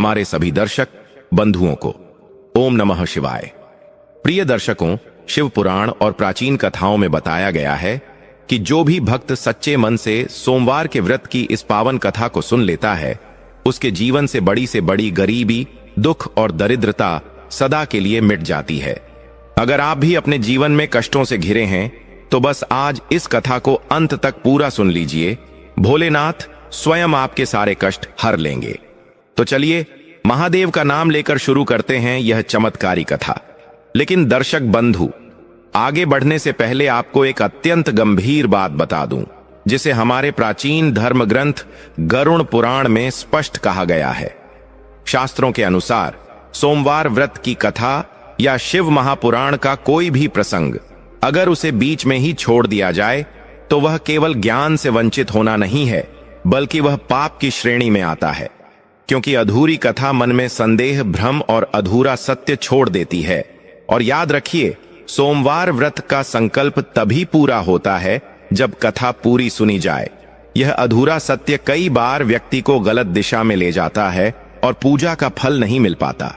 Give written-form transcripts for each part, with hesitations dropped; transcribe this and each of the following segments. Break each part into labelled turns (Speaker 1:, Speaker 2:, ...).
Speaker 1: हमारे सभी दर्शक बंधुओं को ओम नमः शिवाय। प्रिय दर्शकों, शिव पुराण और प्राचीन कथाओं में बताया गया है कि जो भी भक्त सच्चे मन से सोमवार के व्रत की इस पावन कथा को सुन लेता है, उसके जीवन से बड़ी गरीबी, दुख और दरिद्रता सदा के लिए मिट जाती है। अगर आप भी अपने जीवन में कष्टों से घिरे हैं तो बस आज इस कथा को अंत तक पूरा सुन लीजिए। भोलेनाथ स्वयं आपके सारे कष्ट हर लेंगे। तो चलिए महादेव का नाम लेकर शुरू करते हैं यह चमत्कारी कथा। लेकिन दर्शक बंधु, आगे बढ़ने से पहले आपको एक अत्यंत गंभीर बात बता दूं, जिसे हमारे प्राचीन धर्म ग्रंथ गरुड़ पुराण में स्पष्ट कहा गया है। शास्त्रों के अनुसार सोमवार व्रत की कथा या शिव महापुराण का कोई भी प्रसंग अगर उसे बीच में ही छोड़ दिया जाए तो वह केवल ज्ञान से वंचित होना नहीं है, बल्कि वह पाप की श्रेणी में आता है। क्योंकि अधूरी कथा मन में संदेह, भ्रम और अधूरा सत्य छोड़ देती है। और याद रखिए, सोमवार व्रत का संकल्प तभी पूरा होता है जब कथा पूरी सुनी जाए। यह अधूरा सत्य कई बार व्यक्ति को गलत दिशा में ले जाता है और पूजा का फल नहीं मिल पाता।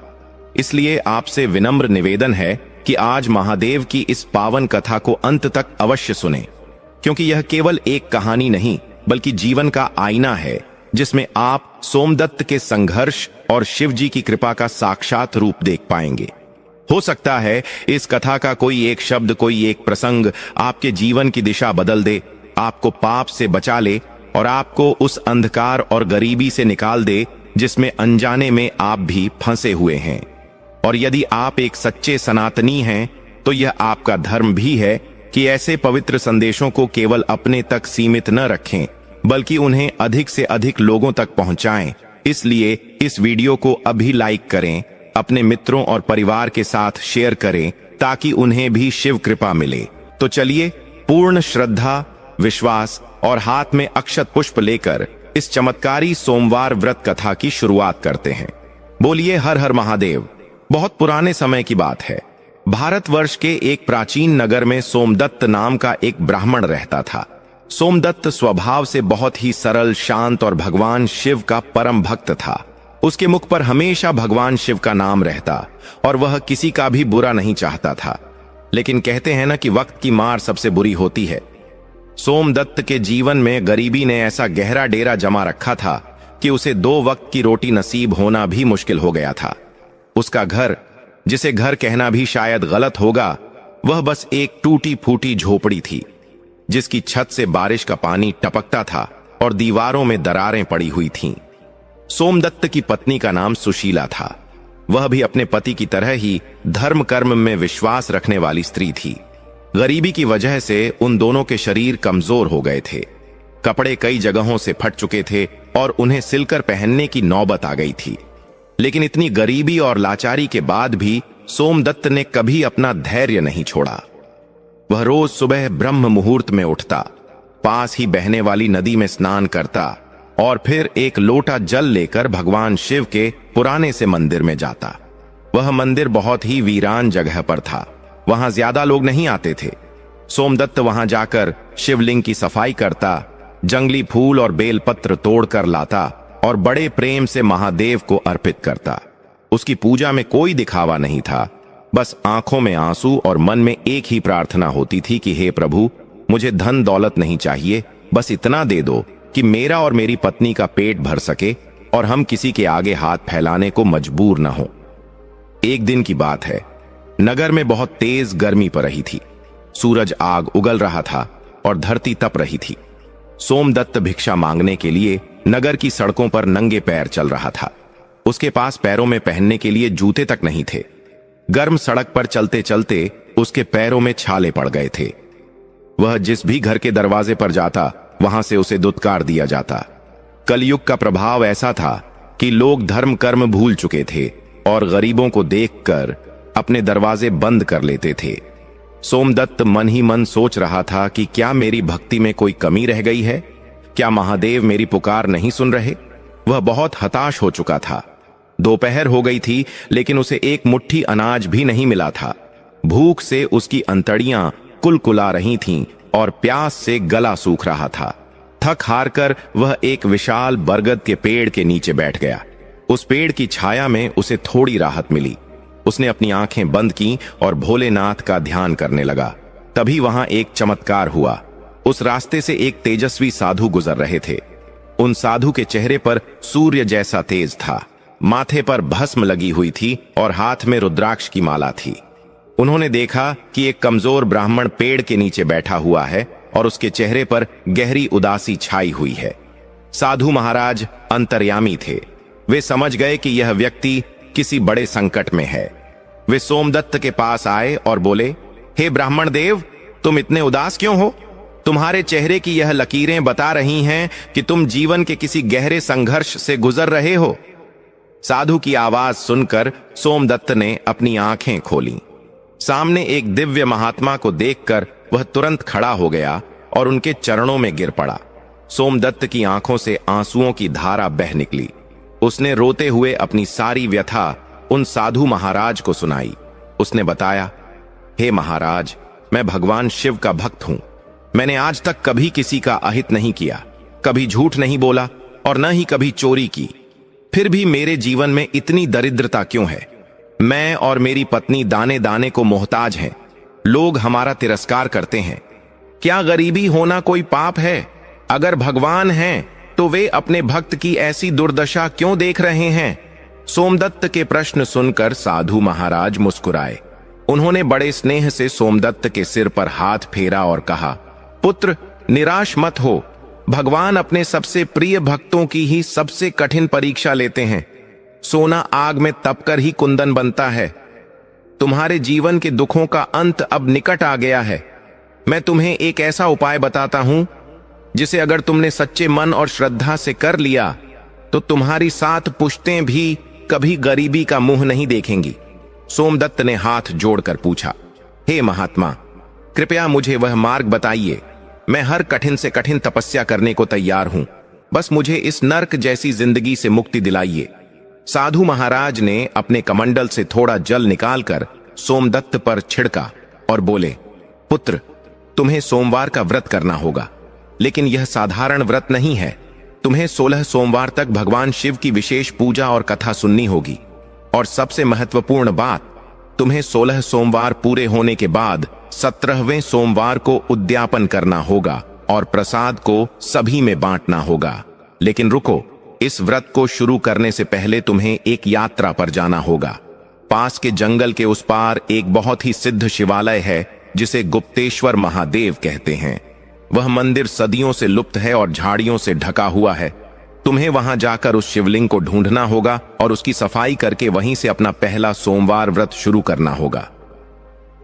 Speaker 1: इसलिए आपसे विनम्र निवेदन है कि आज महादेव की इस पावन कथा को अंत तक अवश्य सुने, क्योंकि यह केवल एक कहानी नहीं बल्कि जीवन का आईना है, जिसमें आप सोमदत्त के संघर्ष और शिव जी की कृपा का साक्षात रूप देख पाएंगे। हो सकता है इस कथा का कोई एक शब्द, कोई एक प्रसंग आपके जीवन की दिशा बदल दे, आपको पाप से बचा ले और आपको उस अंधकार और गरीबी से निकाल दे जिसमें अनजाने में आप भी फंसे हुए हैं। और यदि आप एक सच्चे सनातनी हैं तो यह आपका धर्म भी है कि ऐसे पवित्र संदेशों को केवल अपने तक सीमित न रखें, बल्कि उन्हें अधिक से अधिक लोगों तक पहुंचाएं। इसलिए इस वीडियो को अभी लाइक करें, अपने मित्रों और परिवार के साथ शेयर करें ताकि उन्हें भी शिव कृपा मिले। तो चलिए पूर्ण श्रद्धा, विश्वास और हाथ में अक्षत पुष्प लेकर इस चमत्कारी सोमवार व्रत कथा की शुरुआत करते हैं। बोलिए हर हर महादेव। बहुत पुराने समय की बात है। भारतवर्ष के एक प्राचीन नगर में सोमदत्त नाम का एक ब्राह्मण रहता था। सोमदत्त स्वभाव से बहुत ही सरल, शांत और भगवान शिव का परम भक्त था। उसके मुख पर हमेशा भगवान शिव का नाम रहता और वह किसी का भी बुरा नहीं चाहता था। लेकिन कहते हैं ना कि वक्त की मार सबसे बुरी होती है। सोमदत्त के जीवन में गरीबी ने ऐसा गहरा डेरा जमा रखा था कि उसे 2 वक्त की रोटी नसीब होना भी मुश्किल हो गया था। उसका घर, जिसे घर कहना भी शायद गलत होगा, वह बस एक टूटी फूटी झोपड़ी थी, जिसकी छत से बारिश का पानी टपकता था और दीवारों में दरारें पड़ी हुई थीं। सोमदत्त की पत्नी का नाम सुशीला था। वह भी अपने पति की तरह ही धर्म कर्म में विश्वास रखने वाली स्त्री थी। गरीबी की वजह से उन दोनों के शरीर कमजोर हो गए थे। कपड़े कई जगहों से फट चुके थे और उन्हें सिलकर पहनने की नौबत आ गई थी। लेकिन इतनी गरीबी और लाचारी के बाद भी सोमदत्त ने कभी अपना धैर्य नहीं छोड़ा। वह रोज सुबह ब्रह्म मुहूर्त में उठता, पास ही बहने वाली नदी में स्नान करता और फिर एक लोटा जल लेकर भगवान शिव के पुराने से मंदिर में जाता। वह मंदिर बहुत ही वीरान जगह पर था, वहां ज्यादा लोग नहीं आते थे। सोमदत्त वहां जाकर शिवलिंग की सफाई करता, जंगली फूल और बेलपत्र तोड़कर लाता और बड़े प्रेम से महादेव को अर्पित करता। उसकी पूजा में कोई दिखावा नहीं था, बस आंखों में आंसू और मन में एक ही प्रार्थना होती थी कि हे प्रभु, मुझे धन दौलत नहीं चाहिए, बस इतना दे दो कि मेरा और मेरी पत्नी का पेट भर सके और हम किसी के आगे हाथ फैलाने को मजबूर न हो। एक दिन की बात है, नगर में बहुत तेज गर्मी पड़ रही थी। सूरज आग उगल रहा था और धरती तप रही थी। सोमदत्त भिक्षा मांगने के लिए नगर की सड़कों पर नंगे पैर चल रहा था। उसके पास पैरों में पहनने के लिए जूते तक नहीं थे। गर्म सड़क पर चलते चलते उसके पैरों में छाले पड़ गए थे। वह जिस भी घर के दरवाजे पर जाता, वहां से उसे दुत्कार दिया जाता। कलयुग का प्रभाव ऐसा था कि लोग धर्म कर्म भूल चुके थे और गरीबों को देखकर अपने दरवाजे बंद कर लेते थे। सोमदत्त मन ही मन सोच रहा था कि क्या मेरी भक्ति में कोई कमी रह गई है? क्या महादेव मेरी पुकार नहीं सुन रहे? वह बहुत हताश हो चुका था। दोपहर हो गई थी, लेकिन उसे एक मुट्ठी अनाज भी नहीं मिला था। भूख से उसकी अंतड़ियां कुलकुला रही थीं और प्यास से गला सूख रहा था। थक हार कर वह एक विशाल बरगद के पेड़ के नीचे बैठ गया। उस पेड़ की छाया में उसे थोड़ी राहत मिली। उसने अपनी आंखें बंद की और भोलेनाथ का ध्यान करने लगा। तभी वहां एक चमत्कार हुआ। उस रास्ते से एक तेजस्वी साधु गुजर रहे थे। उन साधु के चेहरे पर सूर्य जैसा तेज था, माथे पर भस्म लगी हुई थी और हाथ में रुद्राक्ष की माला थी। उन्होंने देखा कि एक कमजोर ब्राह्मण पेड़ के नीचे बैठा हुआ है और उसके चेहरे पर गहरी उदासी छाई हुई है। साधु महाराज अंतर्यामी थे। वे समझ गए कि यह व्यक्ति किसी बड़े संकट में है। वे सोमदत्त के पास आए और बोले, हे ब्राह्मण देव, तुम इतने उदास क्यों हो? तुम्हारे चेहरे की यह लकीरें बता रही हैं कि तुम जीवन के किसी गहरे संघर्ष से गुजर रहे हो। साधु की आवाज सुनकर सोमदत्त ने अपनी आंखें खोलीं। सामने एक दिव्य महात्मा को देखकर वह तुरंत खड़ा हो गया और उनके चरणों में गिर पड़ा। सोमदत्त की आंखों से आंसुओं की धारा बह निकली। उसने रोते हुए अपनी सारी व्यथा उन साधु महाराज को सुनाई। उसने बताया, हे महाराज, मैं भगवान शिव का भक्त हूं। मैंने आज तक कभी किसी का अहित नहीं किया, कभी झूठ नहीं बोला और न ही कभी चोरी की। फिर भी मेरे जीवन में इतनी दरिद्रता क्यों है? मैं और मेरी पत्नी दाने दाने को मोहताज हैं। लोग हमारा तिरस्कार करते हैं। क्या गरीबी होना कोई पाप है? अगर भगवान हैं तो वे अपने भक्त की ऐसी दुर्दशा क्यों देख रहे हैं? सोमदत्त के प्रश्न सुनकर साधु महाराज मुस्कुराए। उन्होंने बड़े स्नेह से सोमदत्त के सिर पर हाथ फेरा और कहा, पुत्र, निराश मत हो। भगवान अपने सबसे प्रिय भक्तों की ही सबसे कठिन परीक्षा लेते हैं। सोना आग में तपकर ही कुंदन बनता है। तुम्हारे जीवन के दुखों का अंत अब निकट आ गया है। मैं तुम्हें एक ऐसा उपाय बताता हूं जिसे अगर तुमने सच्चे मन और श्रद्धा से कर लिया तो तुम्हारी 7 पुश्तें भी कभी गरीबी का मुंह नहीं देखेंगी। सोमदत्त ने हाथ जोड़कर पूछा, हे महात्मा, कृपया मुझे वह मार्ग बताइए। मैं हर कठिन से कठिन तपस्या करने को तैयार हूं। बस मुझे इस नर्क जैसी जिंदगी से मुक्ति दिलाइए। साधु महाराज ने अपने कमंडल से थोड़ा जल निकालकर सोमदत्त पर छिड़का और बोले, पुत्र, तुम्हें सोमवार का व्रत करना होगा, लेकिन यह साधारण व्रत नहीं है। तुम्हें 16 सोमवार तक भगवान शिव की विशेष पूजा और कथा सुननी होगी। और सबसे महत्वपूर्ण बात, तुम्हें 16 सोमवार पूरे होने के बाद 17वें सोमवार को उद्यापन करना होगा और प्रसाद को सभी में बांटना होगा। लेकिन रुको, इस व्रत को शुरू करने से पहले तुम्हें एक यात्रा पर जाना होगा। पास के जंगल के उस पार एक बहुत ही सिद्ध शिवालय है जिसे गुप्तेश्वर महादेव कहते हैं। वह मंदिर सदियों से लुप्त है और झाड़ियों से ढका हुआ है। तुम्हें वहां जाकर उस शिवलिंग को ढूंढना होगा और उसकी सफाई करके वहीं से अपना पहला सोमवार व्रत शुरू करना होगा।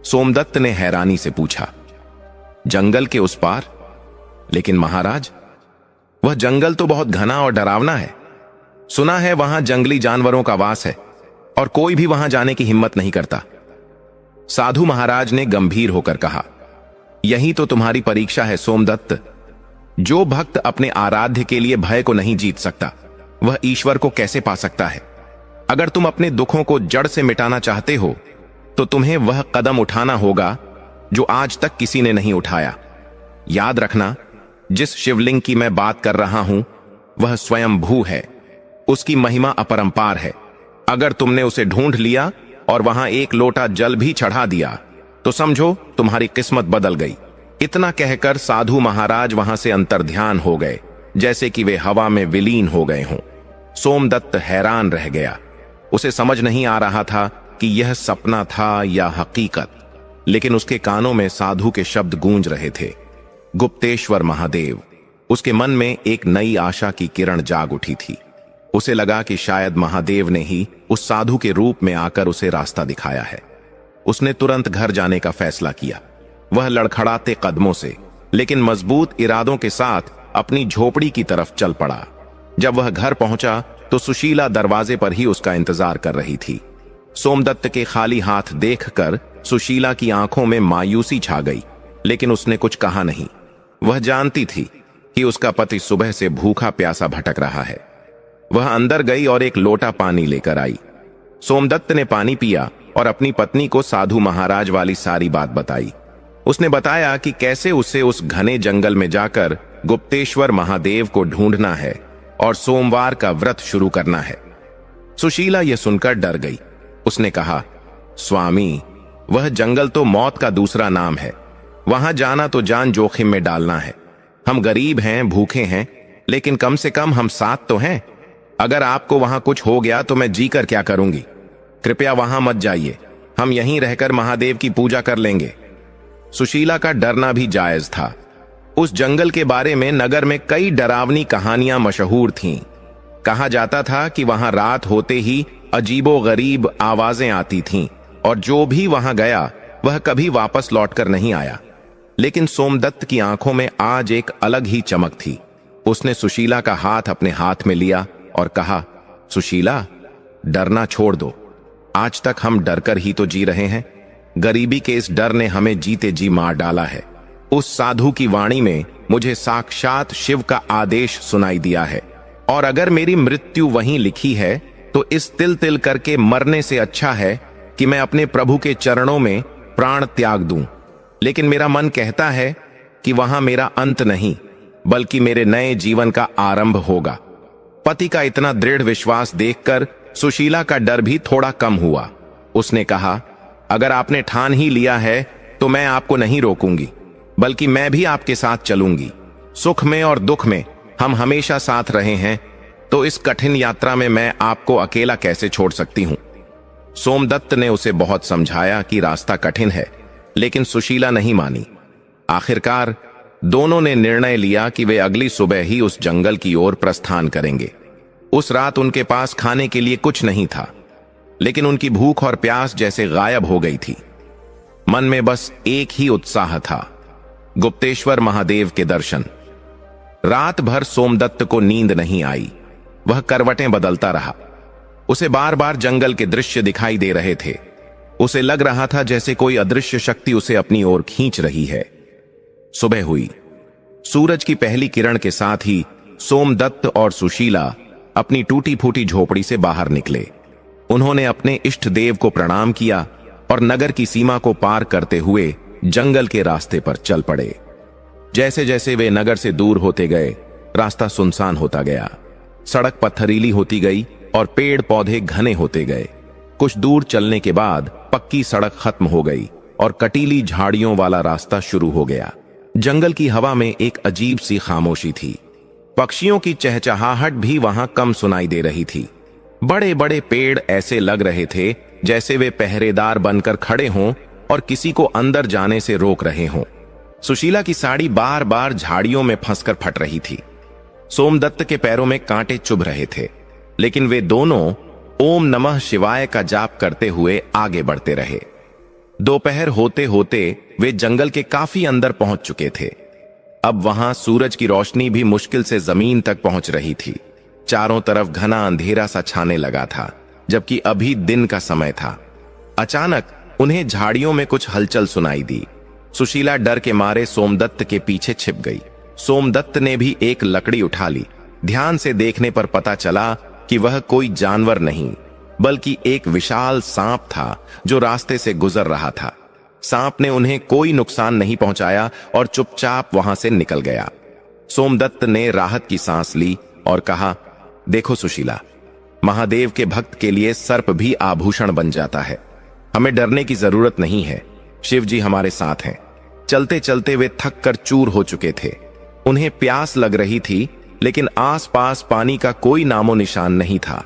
Speaker 1: सोमदत्त ने हैरानी से पूछा, जंगल के उस पार? लेकिन महाराज, वह जंगल तो बहुत घना और डरावना है। सुना है वहां जंगली जानवरों का वास है और कोई भी वहां जाने की हिम्मत नहीं करता। साधु महाराज ने गंभीर होकर कहा, यही तो तुम्हारी परीक्षा है सोमदत्त। जो भक्त अपने आराध्य के लिए भय को नहीं जीत सकता, वह ईश्वर को कैसे पा सकता है? अगर तुम अपने दुखों को जड़ से मिटाना चाहते हो तो तुम्हें वह कदम उठाना होगा जो आज तक किसी ने नहीं उठाया। याद रखना, जिस शिवलिंग की मैं बात कर रहा हूं वह स्वयंभू है। उसकी महिमा अपरंपार है। अगर तुमने उसे ढूंढ लिया और वहां एक लोटा जल भी चढ़ा दिया तो समझो तुम्हारी किस्मत बदल गई। इतना कहकर साधु महाराज वहां से अंतर्ध्यान हो गए, जैसे कि वे हवा में विलीन हो गए हों। सोमदत्त हैरान रह गया। उसे समझ नहीं आ रहा था कि यह सपना था या हकीकत, लेकिन उसके कानों में साधु के शब्द गूंज रहे थे, गुप्तेश्वर महादेव। उसके मन में एक नई आशा की किरण जाग उठी थी। उसे लगा कि शायद महादेव ने ही उस साधु के रूप में आकर उसे रास्ता दिखाया है। उसने तुरंत घर जाने का फैसला किया। वह लड़खड़ाते कदमों से लेकिन मजबूत इरादों के साथ अपनी झोपड़ी की तरफ चल पड़ा। जब वह घर पहुंचा तो सुशीला दरवाजे पर ही उसका इंतजार कर रही थी। सोमदत्त के खाली हाथ देखकर सुशीला की आंखों में मायूसी छा गई, लेकिन उसने कुछ कहा नहीं। वह जानती थी कि उसका पति सुबह से भूखा प्यासा भटक रहा है। वह अंदर गई और एक लोटा पानी लेकर आई। सोमदत्त ने पानी पिया और अपनी पत्नी को साधु महाराज वाली सारी बात बताई। उसने बताया कि कैसे उसे उस घने जंगल में जाकर गुप्तेश्वर महादेव को ढूंढना है और सोमवार का व्रत शुरू करना है। सुशीला यह सुनकर डर गई। उसने कहा, स्वामी, वह जंगल तो मौत का दूसरा नाम है। वहां जाना तो जान जोखिम में डालना है। हम गरीब हैं, भूखे हैं, लेकिन कम से कम हम साथ तो हैं। अगर आपको वहां कुछ हो गया तो मैं जी कर क्या करूंगी? कृपया वहां मत जाइए। हम यहीं रहकर महादेव की पूजा कर लेंगे। सुशीला का डरना भी जायज था। उस जंगल के बारे में नगर में कई डरावनी कहानियां मशहूर थीं। कहा जाता था कि वहां रात होते ही अजीबो गरीब आवाजें आती थीं और जो भी वहां गया वह कभी वापस लौटकर नहीं आया। लेकिन सोमदत्त की आंखों में आज एक अलग ही चमक थी। उसने सुशीला का हाथ अपने हाथ में लिया और कहा, सुशीला, डरना छोड़ दो। आज तक हम डरकर ही तो जी रहे हैं। गरीबी के इस डर ने हमें जीते जी मार डाला है। उस साधु की वाणी में मुझे साक्षात शिव का आदेश सुनाई दिया है, और अगर मेरी मृत्यु वहीं लिखी है तो इस तिल तिल करके मरने से अच्छा है कि मैं अपने प्रभु के चरणों में प्राण त्याग दूं। लेकिन मेरा मन कहता है कि वहां मेरा अंत नहीं, बल्कि मेरे नए जीवन का आरंभ होगा। पति का इतना दृढ़ विश्वास देखकर सुशीला का डर भी थोड़ा कम हुआ। उसने कहा, अगर आपने ठान ही लिया है तो मैं आपको नहीं रोकूंगी, बल्कि मैं भी आपके साथ चलूंगी। सुख में और दुख में हम हमेशा साथ रहे हैं, तो इस कठिन यात्रा में मैं आपको अकेला कैसे छोड़ सकती हूं? सोमदत्त ने उसे बहुत समझाया कि रास्ता कठिन है, लेकिन सुशीला नहीं मानी। आखिरकार दोनों ने निर्णय लिया कि वे अगली सुबह ही उस जंगल की ओर प्रस्थान करेंगे। उस रात उनके पास खाने के लिए कुछ नहीं था, लेकिन उनकी भूख और प्यास जैसे गायब हो गई थी। मन में बस एक ही उत्साह था, गुप्तेश्वर महादेव के दर्शन। रात भर सोमदत्त को नींद नहीं आई। वह करवटें बदलता रहा। उसे बार बार जंगल के दृश्य दिखाई दे रहे थे। उसे लग रहा था जैसे कोई अदृश्य शक्ति उसे अपनी ओर खींच रही है। सुबह हुई। सूरज की पहली किरण के साथ ही सोमदत्त और सुशीला अपनी टूटी फूटी झोपड़ी से बाहर निकले। उन्होंने अपने इष्ट देव को प्रणाम किया और नगर की सीमा को पार करते हुए जंगल के रास्ते पर चल पड़े। जैसे जैसे वे नगर से दूर होते गए, रास्ता सुनसान होता गया। सड़क पत्थरीली होती गई और पेड़ पौधे घने होते गए। कुछ दूर चलने के बाद पक्की सड़क खत्म हो गई और कटीली झाड़ियों वाला रास्ता शुरू हो गया। जंगल की हवा में एक अजीब सी खामोशी थी। पक्षियों की चहचहाहट भी वहां कम सुनाई दे रही थी। बड़े बड़े पेड़ ऐसे लग रहे थे जैसे वे पहरेदार बनकर खड़े हों और किसी को अंदर जाने से रोक रहे हों। सुशीला की साड़ी बार बार झाड़ियों में फंसकर फट रही थी। सोमदत्त के पैरों में कांटे चुभ रहे थे, लेकिन वे दोनों ओम नमः शिवाय का जाप करते हुए आगे बढ़ते रहे। दोपहर होते होते वे जंगल के काफी अंदर पहुंच चुके थे। अब वहां सूरज की रोशनी भी मुश्किल से जमीन तक पहुंच रही थी। चारों तरफ घना अंधेरा सा छाने लगा था, जबकि अभी दिन का समय था। अचानक उन्हें झाड़ियों में कुछ हलचल सुनाई दी। सुशीला डर के मारे सोमदत्त के पीछे छिप गई। सोमदत्त ने भी एक लकड़ी उठा ली। ध्यान से देखने पर पता चला कि वह कोई जानवर नहीं, बल्कि एक विशाल सांप था जो रास्ते से गुजर रहा था। सांप ने उन्हें कोई नुकसान नहीं पहुंचाया और चुपचाप वहां से निकल गया। सोमदत्त ने राहत की सांस ली और कहा, देखो सुशीला, महादेव के भक्त के लिए सर्प भी आभूषण बन जाता है। हमें डरने की जरूरत नहीं है। शिव जी हमारे साथ हैं। चलते चलते वे थक कर चूर हो चुके थे। उन्हें प्यास लग रही थी, लेकिन आसपास पानी का कोई नामो निशान नहीं था।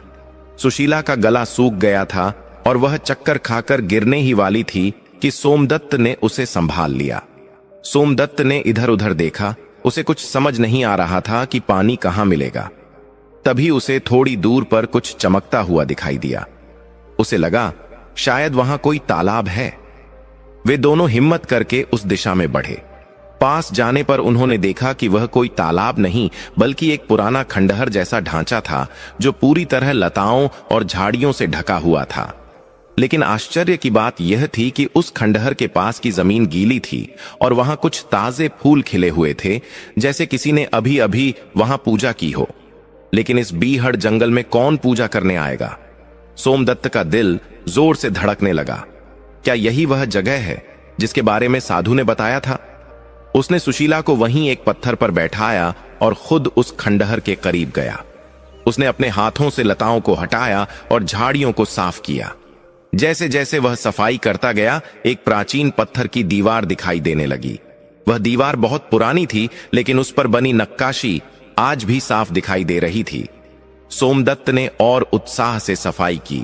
Speaker 1: सुशीला का गला सूख गया था और वह चक्कर खाकर गिरने ही वाली थी कि सोमदत्त ने उसे संभाल लिया। सोमदत्त ने इधर उधर देखा। उसे कुछ समझ नहीं आ रहा था कि पानी कहां मिलेगा। तभी उसे थोड़ी दूर पर कुछ चमकता हुआ दिखाई दिया। उसे लगा शायद वहां कोई तालाब है। वे दोनों हिम्मत करके उस दिशा में बढ़े। पास जाने पर उन्होंने देखा कि वह कोई तालाब नहीं, बल्कि एक पुराना खंडहर जैसा ढांचा था जो पूरी तरह लताओं और झाड़ियों से ढका हुआ था। लेकिन आश्चर्य की बात यह थी कि उस खंडहर के पास की जमीन गीली थी और वहां कुछ ताजे फूल खिले हुए थे, जैसे किसी ने अभी अभी वहां पूजा की हो। लेकिन इस बीहड़ जंगल में कौन पूजा करने आएगा? सोमदत्त का दिल जोर से धड़कने लगा। क्या यही वह जगह है जिसके बारे में साधु ने बताया था? उसने सुशीला को वहीं एक पत्थर पर बैठाया और खुद उस खंडहर के करीब गया। उसने अपने हाथों से लताओं को हटाया और झाड़ियों को साफ किया। जैसे जैसे वह सफाई करता गया, एक प्राचीन पत्थर की दीवार दिखाई देने लगी। वह दीवार बहुत पुरानी थी, लेकिन उस पर बनी नक्काशी आज भी साफ दिखाई दे रही थी। सोमदत्त ने और उत्साह से सफाई की।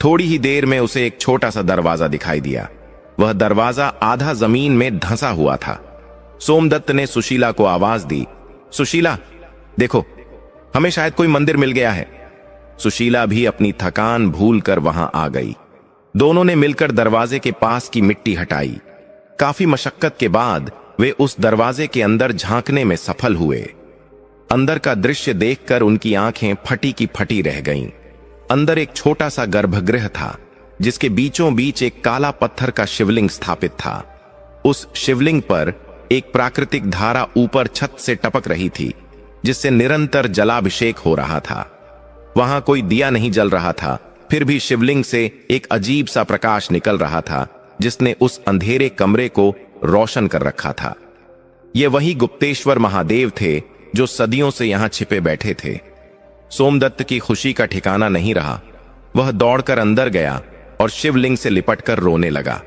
Speaker 1: थोड़ी ही देर में उसे एक छोटा सा दरवाजा दिखाई दिया। वह दरवाजा आधा जमीन में धंसा हुआ था। सोमदत्त ने सुशीला को आवाज दी, सुशीला देखो, हमें शायद कोई मंदिर मिल गया है। सुशीला भी अपनी थकान भूलकर वहां आ गई। दोनों ने मिलकर दरवाजे के पास की मिट्टी हटाई। काफी मशक्कत के बाद वे उस दरवाजे के अंदर झांकने में सफल हुए। अंदर का दृश्य देखकर उनकी आंखें फटी की फटी रह गईं। अंदर एक छोटा सा गर्भगृह था, जिसके बीचों बीच एक काला पत्थर का शिवलिंग स्थापित था। उस शिवलिंग पर एक प्राकृतिक धारा ऊपर छत से टपक रही थी, जिससे निरंतर जलाभिषेक हो रहा था। वहां कोई दिया नहीं जल रहा था, फिर भी शिवलिंग से एक अजीब सा प्रकाश निकल रहा था, जिसने उस अंधेरे कमरे को रोशन कर रखा था। ये वही गुप्तेश्वर महादेव थे जो सदियों से यहां छिपे बैठे थे। सोमदत्त की खुशी का ठिकाना नहीं रहा। वह दौड़कर अंदर गया और शिवलिंग से लिपटकर रोने लगा।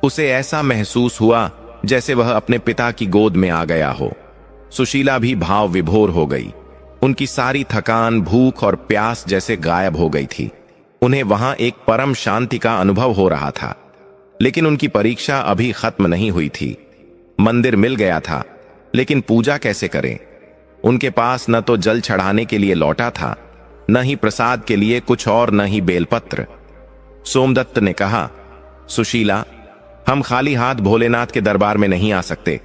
Speaker 1: उसे ऐसा महसूस हुआ जैसे वह अपने पिता की गोद में आ गया हो। सुशीला भी भाव विभोर हो गई। उनकी सारी थकान, भूख और प्यास जैसे गायब हो गई थी। उन्हें वहां एक परम शांति का अनुभव हो रहा था। लेकिन उनकी परीक्षा अभी खत्म नहीं हुई थी। मंदिर मिल गया था, लेकिन पूजा कैसे करें? उनके पास न तो जल चढ़ाने के लिए लौटा था, न ही प्रसाद के लिए कुछ और, न ही बेलपत्र। सोमदत्त ने कहा, सुशीला, हम खाली हाथ भोलेनाथ के दरबार में नहीं आ सकते।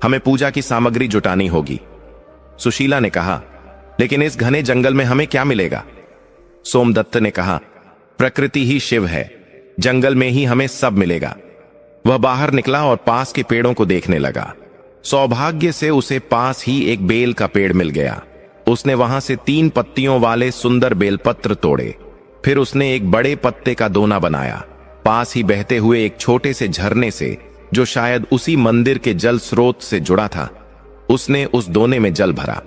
Speaker 1: हमें पूजा की सामग्री जुटानी होगी। सुशीला ने कहा, लेकिन इस घने जंगल में हमें क्या मिलेगा? सोमदत्त ने कहा, प्रकृति ही शिव है, जंगल में ही हमें सब मिलेगा। वह बाहर निकला और पास के पेड़ों को देखने लगा। सौभाग्य से उसे पास ही एक बेल का पेड़ मिल गया। उसने वहां से 3 पत्तियों वाले सुंदर बेलपत्र तोड़े। फिर उसने एक बड़े पत्ते का दोना बनाया। पास ही बहते हुए एक छोटे से झरने से, जो शायद उसी मंदिर के जल स्रोत से जुड़ा था, उसने उस दोने में जल भरा।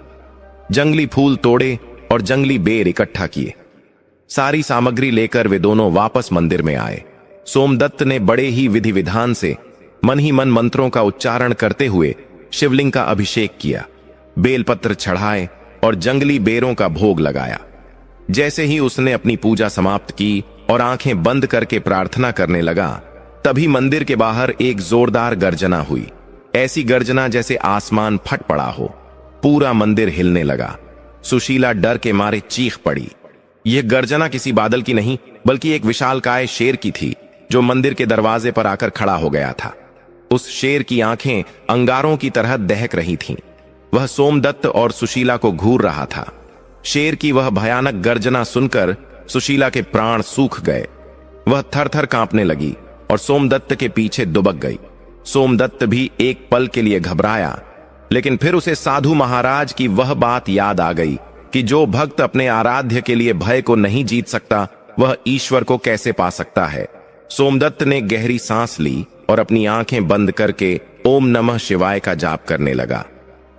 Speaker 1: जंगली फूल तोड़े और जंगली बेर इकट्ठा किए। सारी सामग्री लेकर वे दोनों वापस मंदिर में आए। सोमदत्त ने बड़े ही विधि विधान से मन ही मन मंत्रों का उच्चारण करते हुए शिवलिंग का अभिषेक किया, बेलपत्र चढ़ाए और जंगली बेरों का भोग लगाया। जैसे ही उसने अपनी पूजा समाप्त की और आंखें बंद करके प्रार्थना करने लगा, तभी मंदिर के बाहर एक जोरदार गर्जना हुई। ऐसी गर्जना जैसे आसमान फट पड़ा हो। पूरा मंदिर हिलने लगा। सुशीला डर के मारे चीख पड़ी। यह गर्जना किसी बादल की नहीं, बल्कि एक विशालकाय शेर की थी, जो मंदिर के दरवाजे पर आकर खड़ा हो गया था। उस शेर की आंखें अंगारों की तरह दहक रही थीं। वह सोमदत्त और सुशीला को घूर रहा था। शेर की वह भयानक गर्जना सुनकर सुशीला के प्राण सूख गए। वह थर-थर कांपने लगी और सोमदत्त के पीछे दुबक गई। सोमदत्त भी एक पल के लिए घबराया, लेकिन फिर उसे साधु महाराज की वह बात याद आ गई कि जो भक्त अपने आराध्य के लिए भय को नहीं जीत सकता, वह ईश्वर को कैसे पा सकता है। सोमदत्त ने गहरी सांस ली और अपनी आंखें बंद करके ओम नमः शिवाय का जाप करने लगा।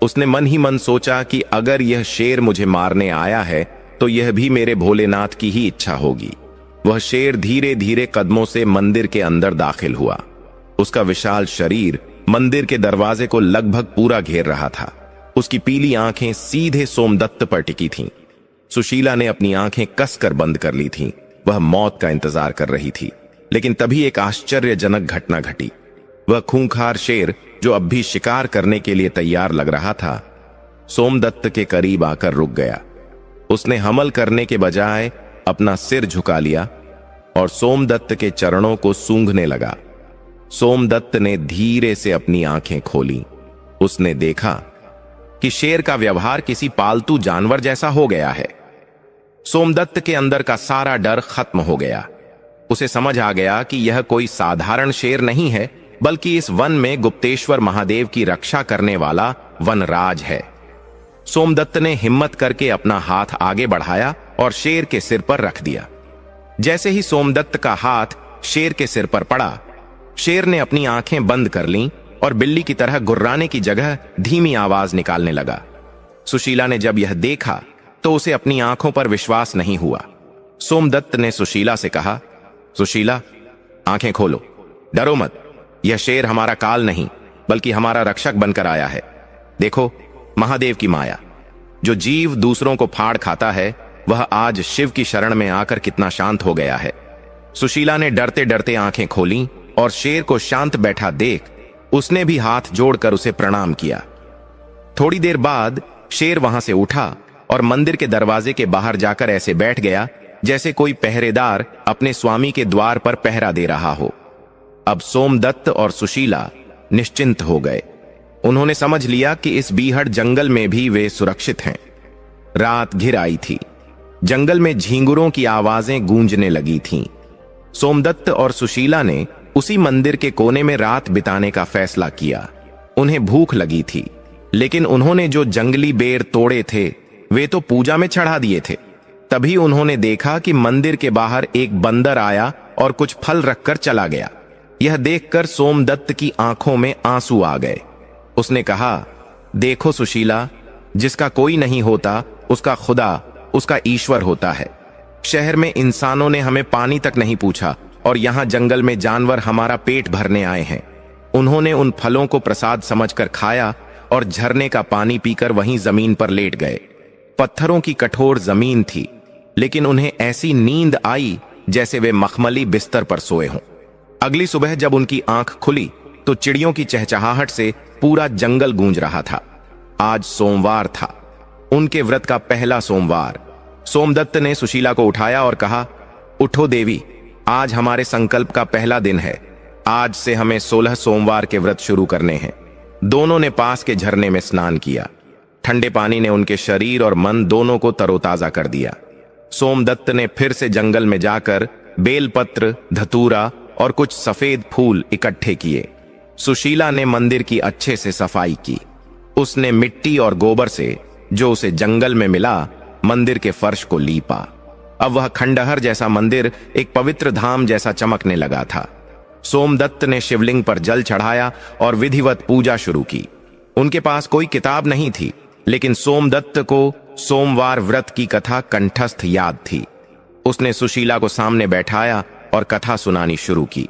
Speaker 1: उसने मन ही मन सोचा कि अगर यह शेर मुझे मारने आया है, तो यह भी मेरे भोलेनाथ की ही इच्छा होगी। वह शेर धीरे धीरे कदमों से मंदिर के अंदर दाखिल हुआ। उसका विशाल शरीर मंदिर के दरवाजे को लगभग पूरा घेर रहा था। उसकी पीली आंखें सीधे सोमदत्त पर टिकी थीं। सुशीला ने अपनी आंखें कसकर बंद कर ली थीं। वह मौत का इंतजार कर रही थी, लेकिन तभी एक आश्चर्यजनक घटना घटी। वह खूंखार शेर, जो अब भी शिकार करने के लिए तैयार लग रहा था, सोमदत्त के करीब आकर रुक गया। उसने हमल करने के बजाय अपना सिर झुका लिया और सोमदत्त के चरणों को सूंघने लगा। सोमदत्त ने धीरे से अपनी आंखें खोली। उसने देखा कि शेर का व्यवहार किसी पालतू जानवर जैसा हो गया है। सोमदत्त के अंदर का सारा डर खत्म हो गया। उसे समझ आ गया कि यह कोई साधारण शेर नहीं है, बल्कि इस वन में गुप्तेश्वर महादेव की रक्षा करने वाला वनराज है। सोमदत्त ने हिम्मत करके अपना हाथ आगे बढ़ाया और शेर के सिर पर रख दिया। जैसे ही सोमदत्त का हाथ शेर के सिर पर पड़ा, शेर ने अपनी आंखें बंद कर लीं और बिल्ली की तरह गुर्राने की जगह धीमी आवाज निकालने लगा। सुशीला ने जब यह देखा तो उसे अपनी आंखों पर विश्वास नहीं हुआ। सोमदत्त ने सुशीला से कहा, सुशीला, आंखें खोलो, डरो मत। यह शेर हमारा काल नहीं बल्कि हमारा रक्षक बनकर आया है। देखो, महादेव की माया। जो जीव दूसरों को फाड़ खाता है वह आज शिव की शरण में आकर कितना शांत हो गया है। सुशीला ने डरते डरते आंखें खोलीं और शेर को शांत बैठा देख उसने भी हाथ जोड़कर उसे प्रणाम किया। थोड़ी देर बाद शेर वहां से उठा और मंदिर के दरवाजे के बाहर जाकर ऐसे बैठ गया जैसे कोई पहरेदार अपने स्वामी के द्वार पर पहरा दे रहा हो। अब सोमदत्त और सुशीला निश्चिंत हो गए। उन्होंने समझ लिया कि इस बीहड़ जंगल में भी वे सुरक्षित हैं। रात घिर आई थी। जंगल में झींगुरों की आवाजें गूंजने लगी थीं। सोमदत्त और सुशीला ने उसी मंदिर के कोने में रात बिताने का फैसला किया। उन्हें भूख लगी थी, लेकिन उन्होंने जो जंगली बेर तोड़े थे वे तो पूजा में चढ़ा दिए थे। तभी उन्होंने देखा कि मंदिर के बाहर एक बंदर आया और कुछ फल रखकर चला गया। यह देखकर सोमदत्त की आंखों में आंसू आ गए। उसने कहा, देखो सुशीला, जिसका कोई नहीं होता उसका खुदा, उसका ईश्वर होता है। शहर में इंसानों ने हमें पानी तक नहीं पूछा और यहां जंगल में जानवर हमारा पेट भरने आए हैं। उन्होंने उन फलों को प्रसाद समझकर खाया और झरने का पानी पीकर वहीं जमीन पर लेट गए। पत्थरों की कठोर जमीन थी, लेकिन उन्हें ऐसी नींद आई जैसे वे मखमली बिस्तर पर सोए हों। अगली सुबह जब उनकी आंख खुली तो चिड़ियों की चहचहाहट से पूरा जंगल गूंज रहा था। आज सोमवार था, उनके व्रत का पहला सोमवार। सोमदत्त ने सुशीला को उठाया और कहा, उठो देवी, आज हमारे संकल्प का पहला दिन है। आज से हमें 16 सोमवार के व्रत शुरू करने हैं। दोनों ने पास के झरने में स्नान किया। ठंडे पानी ने उनके शरीर और मन दोनों को तरोताजा कर दिया। सोमदत्त ने फिर से जंगल में जाकर बेलपत्र, धतूरा और कुछ सफेद फूल इकट्ठे किए। सुशीला ने मंदिर की अच्छे से सफाई की। उसने मिट्टी और गोबर से, जो उसे जंगल में मिला, मंदिर के फर्श को लीपा। अब वह खंडहर जैसा मंदिर एक पवित्र धाम जैसा चमकने लगा था। सोमदत्त ने शिवलिंग पर जल चढ़ाया और विधिवत पूजा शुरू की। उनके पास कोई किताब नहीं थी, लेकिन सोमदत्त को सोमवार व्रत की कथा कंठस्थ याद थी। उसने सुशीला को सामने बैठाया और कथा सुनानी शुरू की।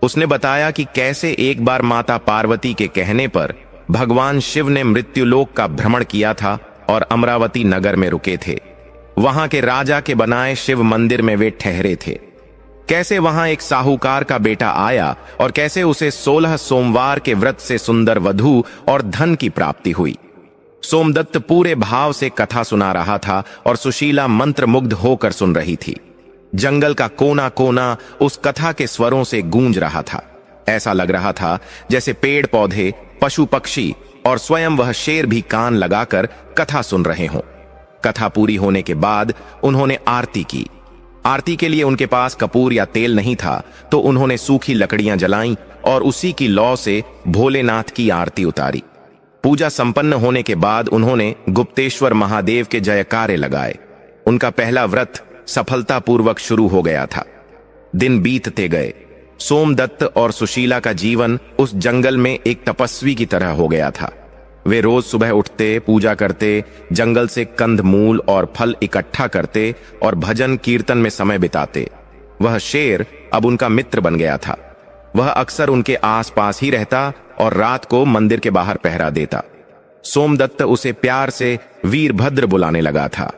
Speaker 1: उसने बताया कि कैसे एक बार माता पार्वती के कहने पर भगवान शिव ने मृत्युलोक का भ्रमण किया था और अमरावती नगर में रुके थे। वहां के राजा के बनाए शिव मंदिर में वे ठहरे थे। कैसे वहां एक साहूकार का बेटा आया और कैसे उसे 16 सोमवार के व्रत से सुंदर वधू और धन की प्राप्ति हुई। सोमदत्त पूरे भाव से कथा सुना रहा था और सुशीला मंत्रमुग्ध होकर सुन रही थी। जंगल का कोना कोना उस कथा के स्वरों से गूंज रहा था। ऐसा लग रहा था जैसे पेड़ पौधे, पशु पक्षी और स्वयं वह शेर भी कान लगाकर कथा सुन रहे हों। कथा पूरी होने के बाद उन्होंने आरती की। आरती के लिए उनके पास कपूर या तेल नहीं था, तो उन्होंने सूखी लकड़ियां जलाईं और उसी की लौ से भोलेनाथ की आरती उतारी। पूजा संपन्न होने के बाद उन्होंने गुप्तेश्वर महादेव के जयकारे लगाए। उनका पहला व्रत सफलतापूर्वक शुरू हो गया था। दिन बीतते गए। सोमदत्त और सुशीला का जीवन उस जंगल में एक तपस्वी की तरह हो गया था। वे रोज सुबह उठते, पूजा करते, जंगल से कंदमूल और फल इकट्ठा करते और भजन कीर्तन में समय बिताते। वह शेर अब उनका मित्र बन गया था। वह अक्सर उनके आसपास ही रहता और रात को मंदिर के बाहर पहरा देता। सोमदत्त उसे प्यार से वीरभद्र बुलाने लगा था।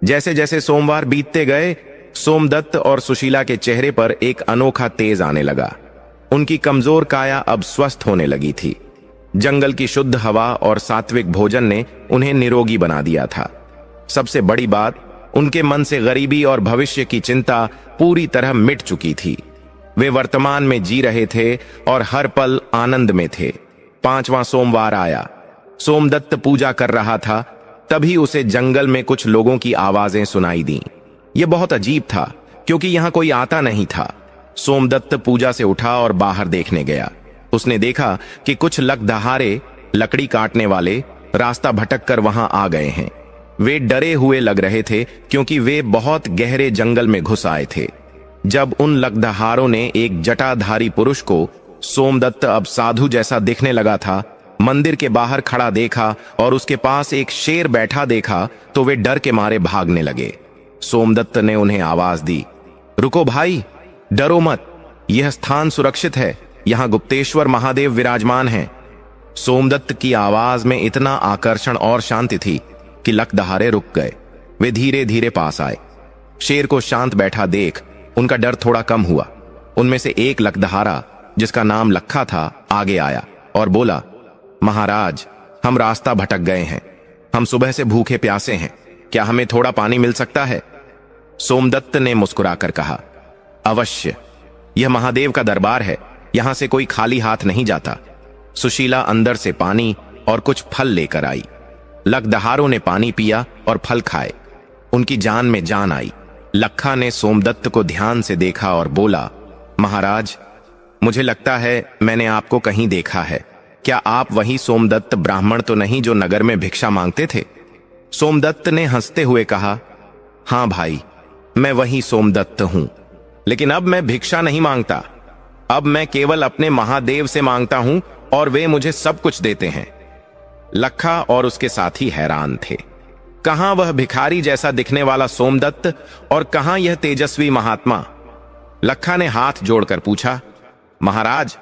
Speaker 1: जैसे जैसे सोमवार बीतते गए, सोमदत्त और सुशीला के चेहरे पर एक अनोखा तेज आने लगा। उनकी कमजोर काया अब स्वस्थ होने लगी थी। जंगल की शुद्ध हवा और सात्विक भोजन ने उन्हें निरोगी बना दिया था। सबसे बड़ी बात, उनके मन से गरीबी और भविष्य की चिंता पूरी तरह मिट चुकी थी। वे वर्तमान में जी रहे थे और हर पल आनंद में थे। 5वां सोमवार आया। सोमदत्त पूजा कर रहा था, तभी उसे जंगल में कुछ लोगों की आवाजें सुनाई दी। यह बहुत अजीब था, क्योंकि यहां कोई आता नहीं था। सोमदत्त पूजा से उठा और बाहर देखने गया। उसने देखा कि कुछ लकदहारे, लकड़ी काटने वाले, रास्ता भटक कर वहां आ गए हैं। वे डरे हुए लग रहे थे, क्योंकि वे बहुत गहरे जंगल में घुस आए थे। जब उन लकदहारों ने एक जटाधारी पुरुष को, सोमदत्त अब साधु जैसा दिखने लगा था, मंदिर के बाहर खड़ा देखा और उसके पास एक शेर बैठा देखा तो वे डर के मारे भागने लगे। सोमदत्त ने उन्हें आवाज दी, रुको भाई, डरो मत, यह स्थान सुरक्षित है, यहां गुप्तेश्वर महादेव विराजमान हैं। सोमदत्त की आवाज में इतना आकर्षण और शांति थी कि लकदहारे रुक गए। वे धीरे धीरे पास आए। शेर को शांत बैठा देख उनका डर थोड़ा कम हुआ। उनमें से एक लकदहारा, जिसका नाम लखा था, आगे आया और बोला, महाराज, हम रास्ता भटक गए हैं, हम सुबह से भूखे प्यासे हैं, क्या हमें थोड़ा पानी मिल सकता है? सोमदत्त ने मुस्कुराकर कहा, अवश्य, यह महादेव का दरबार है, यहां से कोई खाली हाथ नहीं जाता। सुशीला अंदर से पानी और कुछ फल लेकर आई। लकदहारों ने पानी पिया और फल खाए। उनकी जान में जान आई। लखा ने सोमदत्त को ध्यान से देखा और बोला, महाराज, मुझे लगता है मैंने आपको कहीं देखा है। क्या आप वही सोमदत्त ब्राह्मण तो नहीं जो नगर में भिक्षा मांगते थे? सोमदत्त ने हंसते हुए कहा, हां भाई, मैं वही सोमदत्त हूं, लेकिन अब मैं भिक्षा नहीं मांगता। अब मैं केवल अपने महादेव से मांगता हूं और वे मुझे सब कुछ देते हैं। लखा और उसके साथी हैरान थे। कहां वह भिखारी जैसा दिखने वाला सोमदत्त और कहां यह तेजस्वी महात्मा? लखा ने हाथ जोड़कर पूछा, महाराज,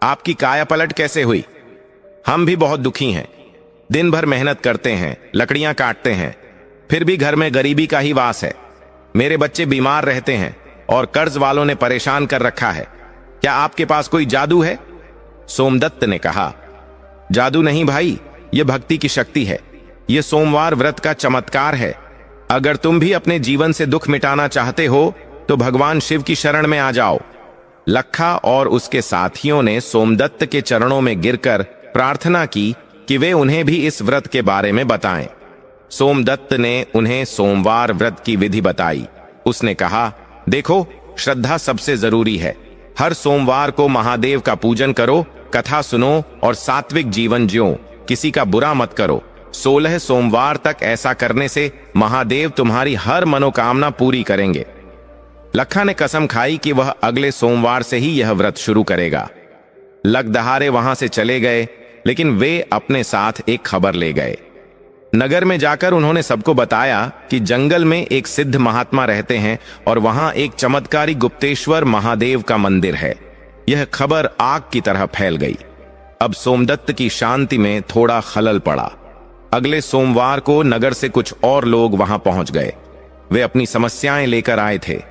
Speaker 1: आपकी काया पलट कैसे हुई? हम भी बहुत दुखी हैं। दिन भर मेहनत करते हैं, लकड़ियां काटते हैं, फिर भी घर में गरीबी का ही वास है। मेरे बच्चे बीमार रहते हैं और कर्ज वालों ने परेशान कर रखा है। क्या आपके पास कोई जादू है? सोमदत्त ने कहा, जादू नहीं भाई, यह भक्ति की शक्ति है। यह सोमवार व्रत का चमत्कार है। अगर तुम भी अपने जीवन से दुख मिटाना चाहते हो तो भगवान शिव की शरण में आ जाओ। लखा और उसके साथियों ने सोमदत्त के चरणों में गिरकर प्रार्थना की कि वे उन्हें भी इस व्रत के बारे में बताएं। सोमदत्त ने उन्हें सोमवार व्रत की विधि बताई। उसने कहा, देखो, श्रद्धा सबसे जरूरी है। हर सोमवार को महादेव का पूजन करो, कथा सुनो और सात्विक जीवन जियो, किसी का बुरा मत करो। 16 सोमवार तक ऐसा करने से महादेव तुम्हारी हर मनोकामना पूरी करेंगे। लखा ने कसम खाई कि वह अगले सोमवार से ही यह व्रत शुरू करेगा। लकदहारे वहां से चले गए, लेकिन वे अपने साथ एक खबर ले गए। नगर में जाकर उन्होंने सबको बताया कि जंगल में एक सिद्ध महात्मा रहते हैं और वहां एक चमत्कारी गुप्तेश्वर महादेव का मंदिर है। यह खबर आग की तरह फैल गई। अब सोमदत्त की शांति में थोड़ा खलल पड़ा। अगले सोमवार को नगर से कुछ और लोग वहां पहुंच गए। वे अपनी समस्याएं लेकर आए थे।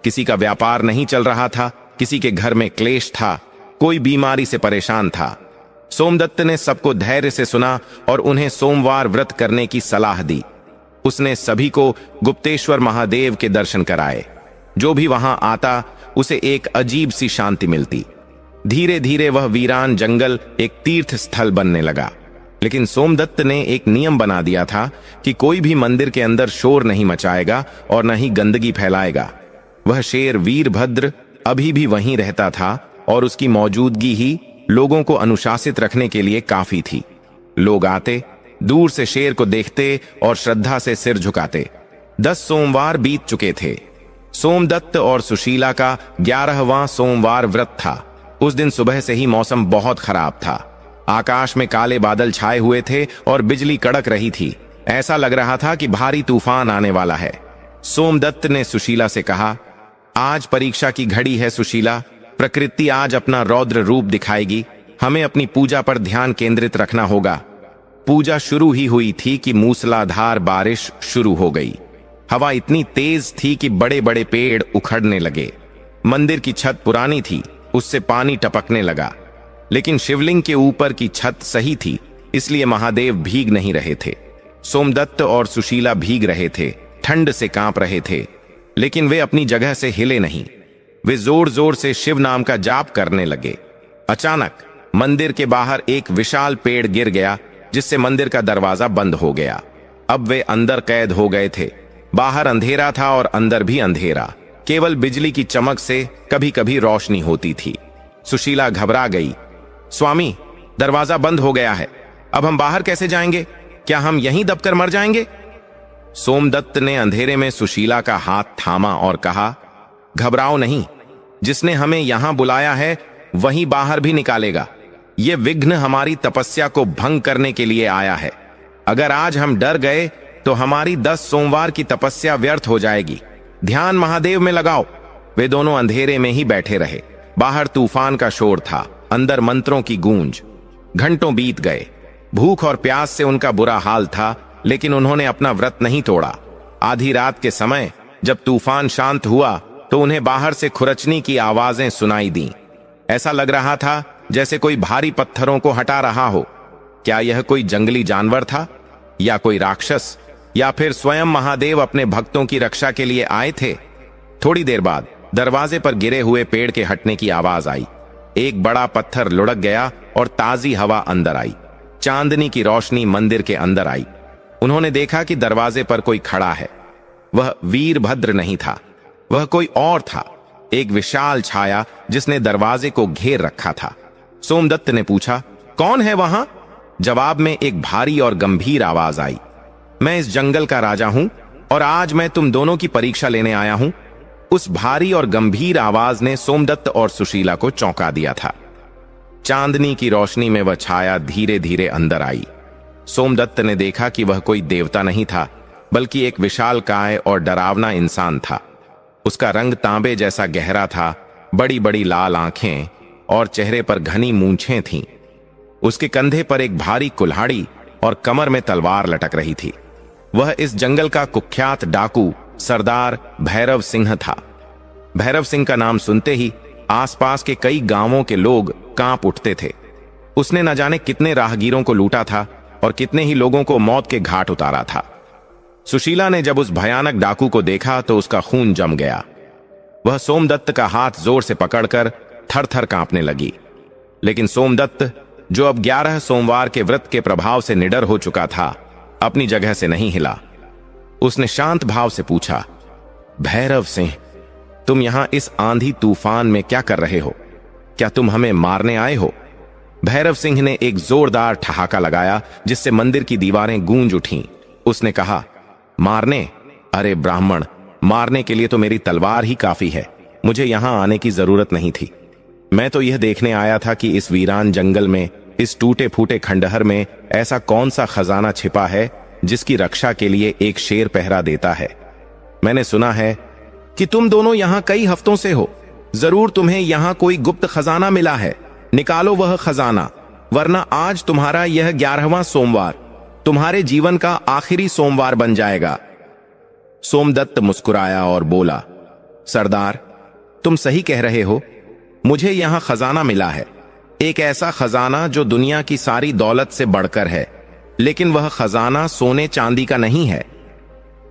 Speaker 1: किसी का व्यापार नहीं चल रहा था, किसी के घर में क्लेश था, कोई बीमारी से परेशान था। सोमदत्त ने सबको धैर्य से सुना और उन्हें सोमवार व्रत करने की सलाह दी। उसने सभी को गुप्तेश्वर महादेव के दर्शन कराए। जो भी वहां आता उसे एक अजीब सी शांति मिलती। धीरे धीरे वह वीरान जंगल एक तीर्थ स्थल बनने लगा। लेकिन सोमदत्त ने एक नियम बना दिया था कि कोई भी मंदिर के अंदर शोर नहीं मचाएगा और न ही गंदगी फैलाएगा। वह शेर वीरभद्र अभी भी वहीं रहता था और उसकी मौजूदगी ही लोगों को अनुशासित रखने के लिए काफी थी। लोग आते, दूर से शेर को देखते और श्रद्धा से सिर झुकाते। 10 सोमवार बीत चुके थे। सोमदत्त और सुशीला का 11वां सोमवार व्रत था। उस दिन सुबह से ही मौसम बहुत खराब था। आकाश में काले बादल छाए हुए थे और बिजली कड़क रही थी। ऐसा लग रहा था कि भारी तूफान आने वाला है। सोमदत्त ने सुशीला से कहा, आज परीक्षा की घड़ी है सुशीला। प्रकृति आज अपना रौद्र रूप दिखाएगी। हमें अपनी पूजा पर ध्यान केंद्रित रखना होगा। पूजा शुरू ही हुई थी कि मूसलाधार बारिश शुरू हो गई। हवा इतनी तेज थी कि बड़े बड़े पेड़ उखड़ने लगे। मंदिर की छत पुरानी थी, उससे पानी टपकने लगा। लेकिन शिवलिंग के ऊपर की छत सही थी, इसलिए महादेव भीग नहीं रहे थे। सोमदत्त और सुशीला भीग रहे थे, ठंड से कांप रहे थे, लेकिन वे अपनी जगह से हिले नहीं। वे जोर जोर से शिव नाम का जाप करने लगे। अचानक मंदिर के बाहर एक विशाल पेड़ गिर गया, जिससे मंदिर का दरवाजा बंद हो गया। अब वे अंदर कैद हो गए थे। बाहर अंधेरा था और अंदर भी अंधेरा। केवल बिजली की चमक से कभी कभी रोशनी होती थी। सुशीला घबरा गई। स्वामी, दरवाजा बंद हो गया है, अब हम बाहर कैसे जाएंगे? क्या हम यहीं दबकर मर जाएंगे? सोमदत्त ने अंधेरे में सुशीला का हाथ थामा और कहा, घबराओ नहीं, जिसने हमें यहां बुलाया है वही बाहर भी निकालेगा। ये विघ्न हमारी तपस्या को भंग करने के लिए आया है। अगर आज हम डर गए तो हमारी 10 सोमवार की तपस्या व्यर्थ हो जाएगी। ध्यान महादेव में लगाओ। वे दोनों अंधेरे में ही बैठे रहे। बाहर तूफान का शोर था, अंदर मंत्रों की गूंज। घंटों बीत गए। भूख और प्यास से उनका बुरा हाल था, लेकिन उन्होंने अपना व्रत नहीं तोड़ा। आधी रात के समय जब तूफान शांत हुआ तो उन्हें बाहर से खुरचने की आवाजें सुनाई दी। ऐसा लग रहा था जैसे कोई भारी पत्थरों को हटा रहा हो। क्या यह कोई जंगली जानवर था, या कोई राक्षस, या फिर स्वयं महादेव अपने भक्तों की रक्षा के लिए आए थे? थोड़ी देर बाद दरवाजे पर गिरे हुए पेड़ के हटने की आवाज आई। एक बड़ा पत्थर लुढ़क गया और ताजी हवा अंदर आई। चांदनी की रोशनी मंदिर के अंदर आई। उन्होंने देखा कि दरवाजे पर कोई खड़ा है। वह वीरभद्र नहीं था, वह कोई और था, एक विशाल छाया जिसने दरवाजे को घेर रखा था। सोमदत्त ने पूछा, कौन है वहां? जवाब में एक भारी और गंभीर आवाज आई, मैं इस जंगल का राजा हूं और आज मैं तुम दोनों की परीक्षा लेने आया हूं। उस भारी और गंभीर आवाज ने सोमदत्त और सुशीला को चौंका दिया था। चांदनी की रोशनी में वह छाया धीरे धीरे अंदर आई। सोमदत्त ने देखा कि वह कोई देवता नहीं था, बल्कि एक विशालकाय और डरावना इंसान था। उसका रंग तांबे जैसा गहरा था, बड़ी बड़ी लाल आंखें और चेहरे पर घनी मूंछें थीं। उसके कंधे पर एक भारी कुल्हाड़ी और कमर में तलवार लटक रही थी। वह इस जंगल का कुख्यात डाकू सरदार भैरव सिंह था। भैरव सिंह का नाम सुनते ही आसपास के कई गांवों के लोग कांप उठते थे। उसने न जाने कितने राहगीरों को लूटा था और कितने ही लोगों को मौत के घाट उतारा था। सुशीला ने जब उस भयानक डाकू को देखा तो उसका खून जम गया। वह सोमदत्त का हाथ जोर से पकड़कर थर थर कांपने लगी। लेकिन सोमदत्त, जो अब 11 सोमवार के व्रत के प्रभाव से निडर हो चुका था, अपनी जगह से नहीं हिला। उसने शांत भाव से पूछा, भैरव सिंह, तुम यहां इस आंधी तूफान में क्या कर रहे हो? क्या तुम हमें मारने आए हो? भैरव सिंह ने एक जोरदार ठहाका लगाया जिससे मंदिर की दीवारें गूंज उठीं। उसने कहा, मारने? अरे ब्राह्मण, मारने के लिए तो मेरी तलवार ही काफी है। मुझे यहां आने की जरूरत नहीं थी। मैं तो यह देखने आया था कि इस वीरान जंगल में, इस टूटे फूटे खंडहर में ऐसा कौन सा खजाना छिपा है जिसकी रक्षा के लिए एक शेर पहरा देता है। मैंने सुना है कि तुम दोनों यहां कई हफ्तों से हो। जरूर तुम्हें यहां कोई गुप्त खजाना मिला है। निकालो वह खजाना, वरना आज तुम्हारा यह 11वां सोमवार तुम्हारे जीवन का आखिरी सोमवार बन जाएगा। सोमदत्त मुस्कुराया और बोला, सरदार, तुम सही कह रहे हो। मुझे यहां खजाना मिला है, एक ऐसा खजाना जो दुनिया की सारी दौलत से बढ़कर है। लेकिन वह खजाना सोने चांदी का नहीं है।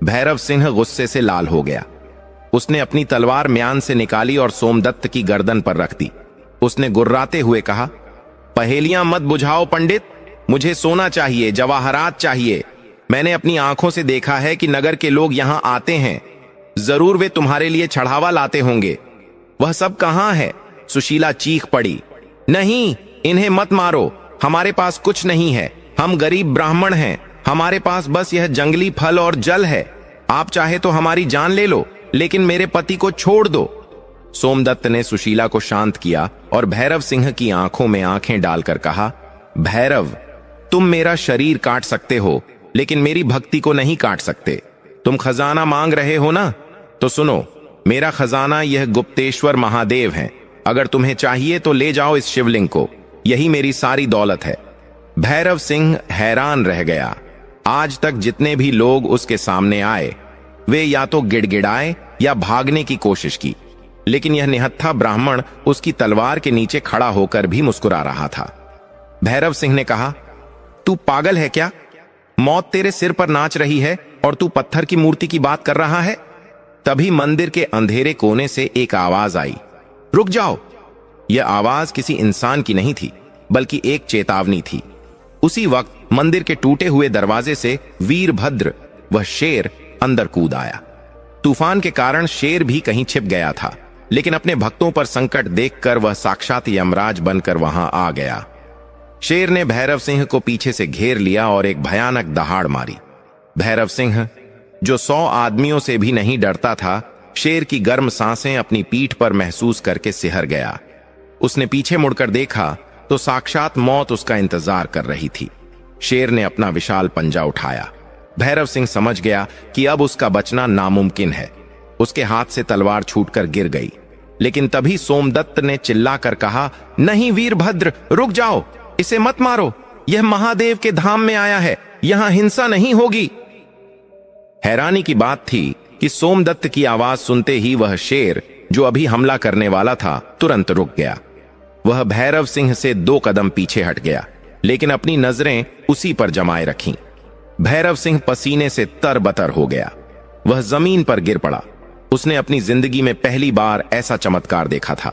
Speaker 1: भैरव सिंह गुस्से से लाल हो गया। उसने अपनी तलवार म्यान से निकाली और सोमदत्त की गर्दन पर रख दी। उसने गुर्राते हुए कहा, पहेलियां मत बुझाओ पंडित, मुझे सोना चाहिए, जवाहरात चाहिए। मैंने अपनी आंखों से देखा है कि नगर के लोग यहां आते हैं। जरूर वे तुम्हारे लिए चढ़ावा लाते होंगे। वह सब कहां है? सुशीला चीख पड़ी, नहीं, इन्हें मत मारो। हमारे पास कुछ नहीं है। हम गरीब ब्राह्मण हैं। हमारे पास बस यह जंगली फल और जल है। आप चाहे तो हमारी जान ले लो, लेकिन मेरे पति को छोड़ दो। सोमदत्त ने सुशीला को शांत किया और भैरव सिंह की आंखों में आंखें डालकर कहा, भैरव, तुम मेरा शरीर काट सकते हो, लेकिन मेरी भक्ति को नहीं काट सकते। तुम खजाना मांग रहे हो ना, तो सुनो, मेरा खजाना यह गुप्तेश्वर महादेव है। अगर तुम्हें चाहिए तो ले जाओ इस शिवलिंग को, यही मेरी सारी दौलत है। भैरव सिंह हैरान रह गया। आज तक जितने भी लोग उसके सामने आए, वे या तो गिड़गिड़ाए या भागने की कोशिश की, लेकिन यह निहत्था ब्राह्मण उसकी तलवार के नीचे खड़ा होकर भी मुस्कुरा रहा था। भैरव सिंह ने कहा, तू पागल है क्या? मौत तेरे सिर पर नाच रही है और तू पत्थर की मूर्ति की बात कर रहा है। तभी मंदिर के अंधेरे कोने से एक आवाज आई, रुक जाओ। यह आवाज किसी इंसान की नहीं थी, बल्कि एक चेतावनी थी। उसी वक्त मंदिर के टूटे हुए दरवाजे से वीरभद्र, वह शेर, अंदर कूद आया। तूफान के कारण शेर भी कहीं छिप गया था, लेकिन अपने भक्तों पर संकट देखकर वह साक्षात यमराज बनकर वहां आ गया। शेर ने भैरव सिंह को पीछे से घेर लिया और एक भयानक दहाड़ मारी। भैरव सिंह, जो 100 आदमियों से भी नहीं डरता था, शेर की गर्म सांसें अपनी पीठ पर महसूस करके सिहर गया। उसने पीछे मुड़कर देखा तो साक्षात मौत उसका इंतजार कर रही थी। शेर ने अपना विशाल पंजा उठाया। भैरव सिंह समझ गया कि अब उसका बचना नामुमकिन है। उसके हाथ से तलवार छूटकर गिर गई, लेकिन तभी सोमदत्त ने चिल्लाकर कहा, नहीं वीरभद्र, रुक जाओ, इसे मत मारो। यह महादेव के धाम में आया है, यहां हिंसा नहीं होगी। हैरानी की बात थी कि सोमदत्त की आवाज सुनते ही वह शेर जो अभी हमला करने वाला था तुरंत रुक गया। वह भैरव सिंह से 2 कदम पीछे हट गया, लेकिन अपनी नजरें उसी पर जमाए रखीं। भैरव सिंह पसीने से तरबतर हो गया। वह जमीन पर गिर पड़ा। उसने अपनी जिंदगी में पहली बार ऐसा चमत्कार देखा था।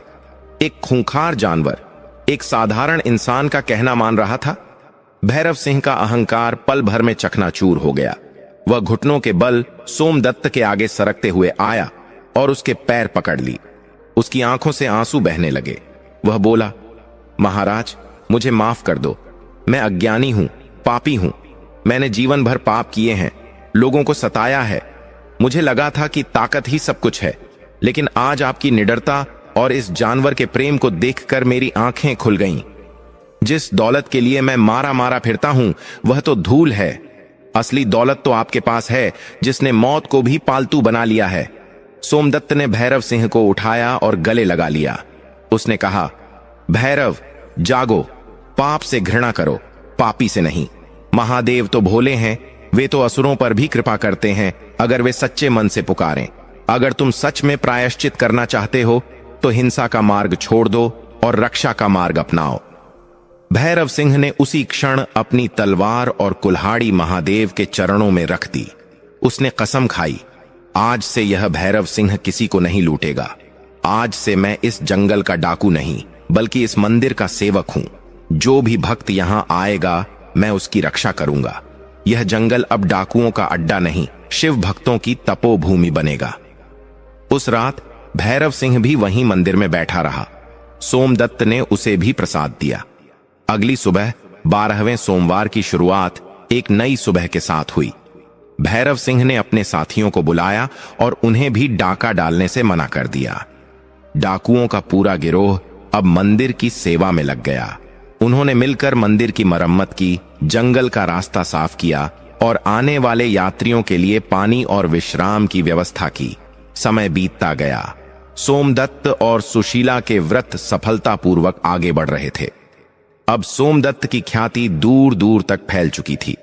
Speaker 1: एक खूंखार जानवर एक साधारण इंसान का कहना मान रहा था। भैरव सिंह का अहंकार पल भर में चकनाचूर हो गया। वह घुटनों के बल सोमदत्त के आगे सरकते हुए आया और उसके पैर पकड़ ली। उसकी आंखों से आंसू बहने लगे। वह बोला, महाराज, मुझे माफ कर दो। मैं अज्ञानी हूं, पापी हूं। मैंने जीवन भर पाप किए हैं, लोगों को सताया है। मुझे लगा था कि ताकत ही सब कुछ है, लेकिन आज आपकी निडरता और इस जानवर के प्रेम को देखकर मेरी आंखें खुल गईं। जिस दौलत के लिए मैं मारा मारा फिरता हूं, वह तो धूल है। असली दौलत तो आपके पास है, जिसने मौत को भी पालतू बना लिया है। सोमदत्त ने भैरव सिंह को उठाया और गले लगा लिया। उसने कहा, भैरव, जागो, पाप से घृणा करो, पापी से नहीं। महादेव तो भोले हैं, वे तो असुरों पर भी कृपा करते हैं अगर वे सच्चे मन से पुकारें। अगर तुम सच में प्रायश्चित करना चाहते हो तो हिंसा का मार्ग छोड़ दो और रक्षा का मार्ग अपनाओ। भैरव सिंह ने उसी क्षण अपनी तलवार और कुल्हाड़ी महादेव के चरणों में रख दी। उसने कसम खाई, आज से यह भैरव सिंह किसी को नहीं लूटेगा। आज से मैं इस जंगल का डाकू नहीं, बल्कि इस मंदिर का सेवक हूं। जो भी भक्त यहां आएगा, मैं उसकी रक्षा करूंगा। यह जंगल अब डाकुओं का अड्डा नहीं, शिव भक्तों की तपोभूमि बनेगा। उस रात भैरव सिंह भी वहीं मंदिर में बैठा रहा। सोमदत्त ने उसे भी प्रसाद दिया। अगली सुबह 12वें सोमवार की शुरुआत एक नई सुबह के साथ हुई। भैरव सिंह ने अपने साथियों को बुलाया और उन्हें भी डाका डालने से मना कर दिया। डाकुओं का पूरा गिरोह अब मंदिर की सेवा में लग गया। उन्होंने मिलकर मंदिर की मरम्मत की, जंगल का रास्ता साफ किया और आने वाले यात्रियों के लिए पानी और विश्राम की व्यवस्था की। समय बीतता गया। सोमदत्त और सुशीला के व्रत सफलतापूर्वक आगे बढ़ रहे थे। अब सोमदत्त की ख्याति दूर दूर तक फैल चुकी थी।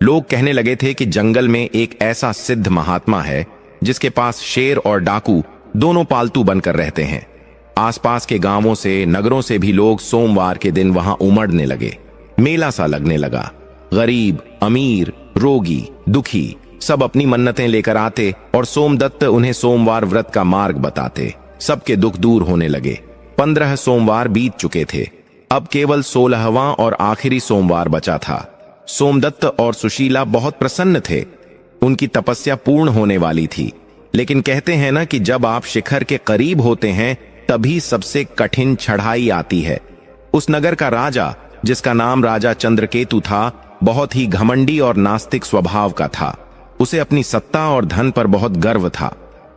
Speaker 1: लोग कहने लगे थे कि जंगल में एक ऐसा सिद्ध महात्मा है जिसके पास शेर और डाकू दोनों पालतू बनकर रहते हैं। आसपास के गांवों से, नगरों से भी लोग सोमवार के दिन वहां उमड़ने लगे। मेला सा लगने लगा। गरीब, अमीर, रोगी, दुखी सब अपनी मन्नतें लेकर आते और सोमदत्त उन्हें सोमवार व्रत का मार्ग बताते। सबके दुख दूर होने लगे। 15 सोमवार बीत चुके थे। अब केवल 16वां और आखिरी सोमवार बचा था। सोमदत्त और सुशीला बहुत प्रसन्न थे। उनकी तपस्या पूर्ण होने वाली थी। लेकिन कहते हैं ना कि जब आप शिखर के करीब होते हैं तभी सबसे कठिन चढ़ाई आती है। उस नगर का राजा, जिसका नाम राजा चंद्रकेतु था, बहुत ही घमंडी और नास्तिक स्वभाव का था। उसे अपनी सत्ता और धन पर बहुत गर्व था।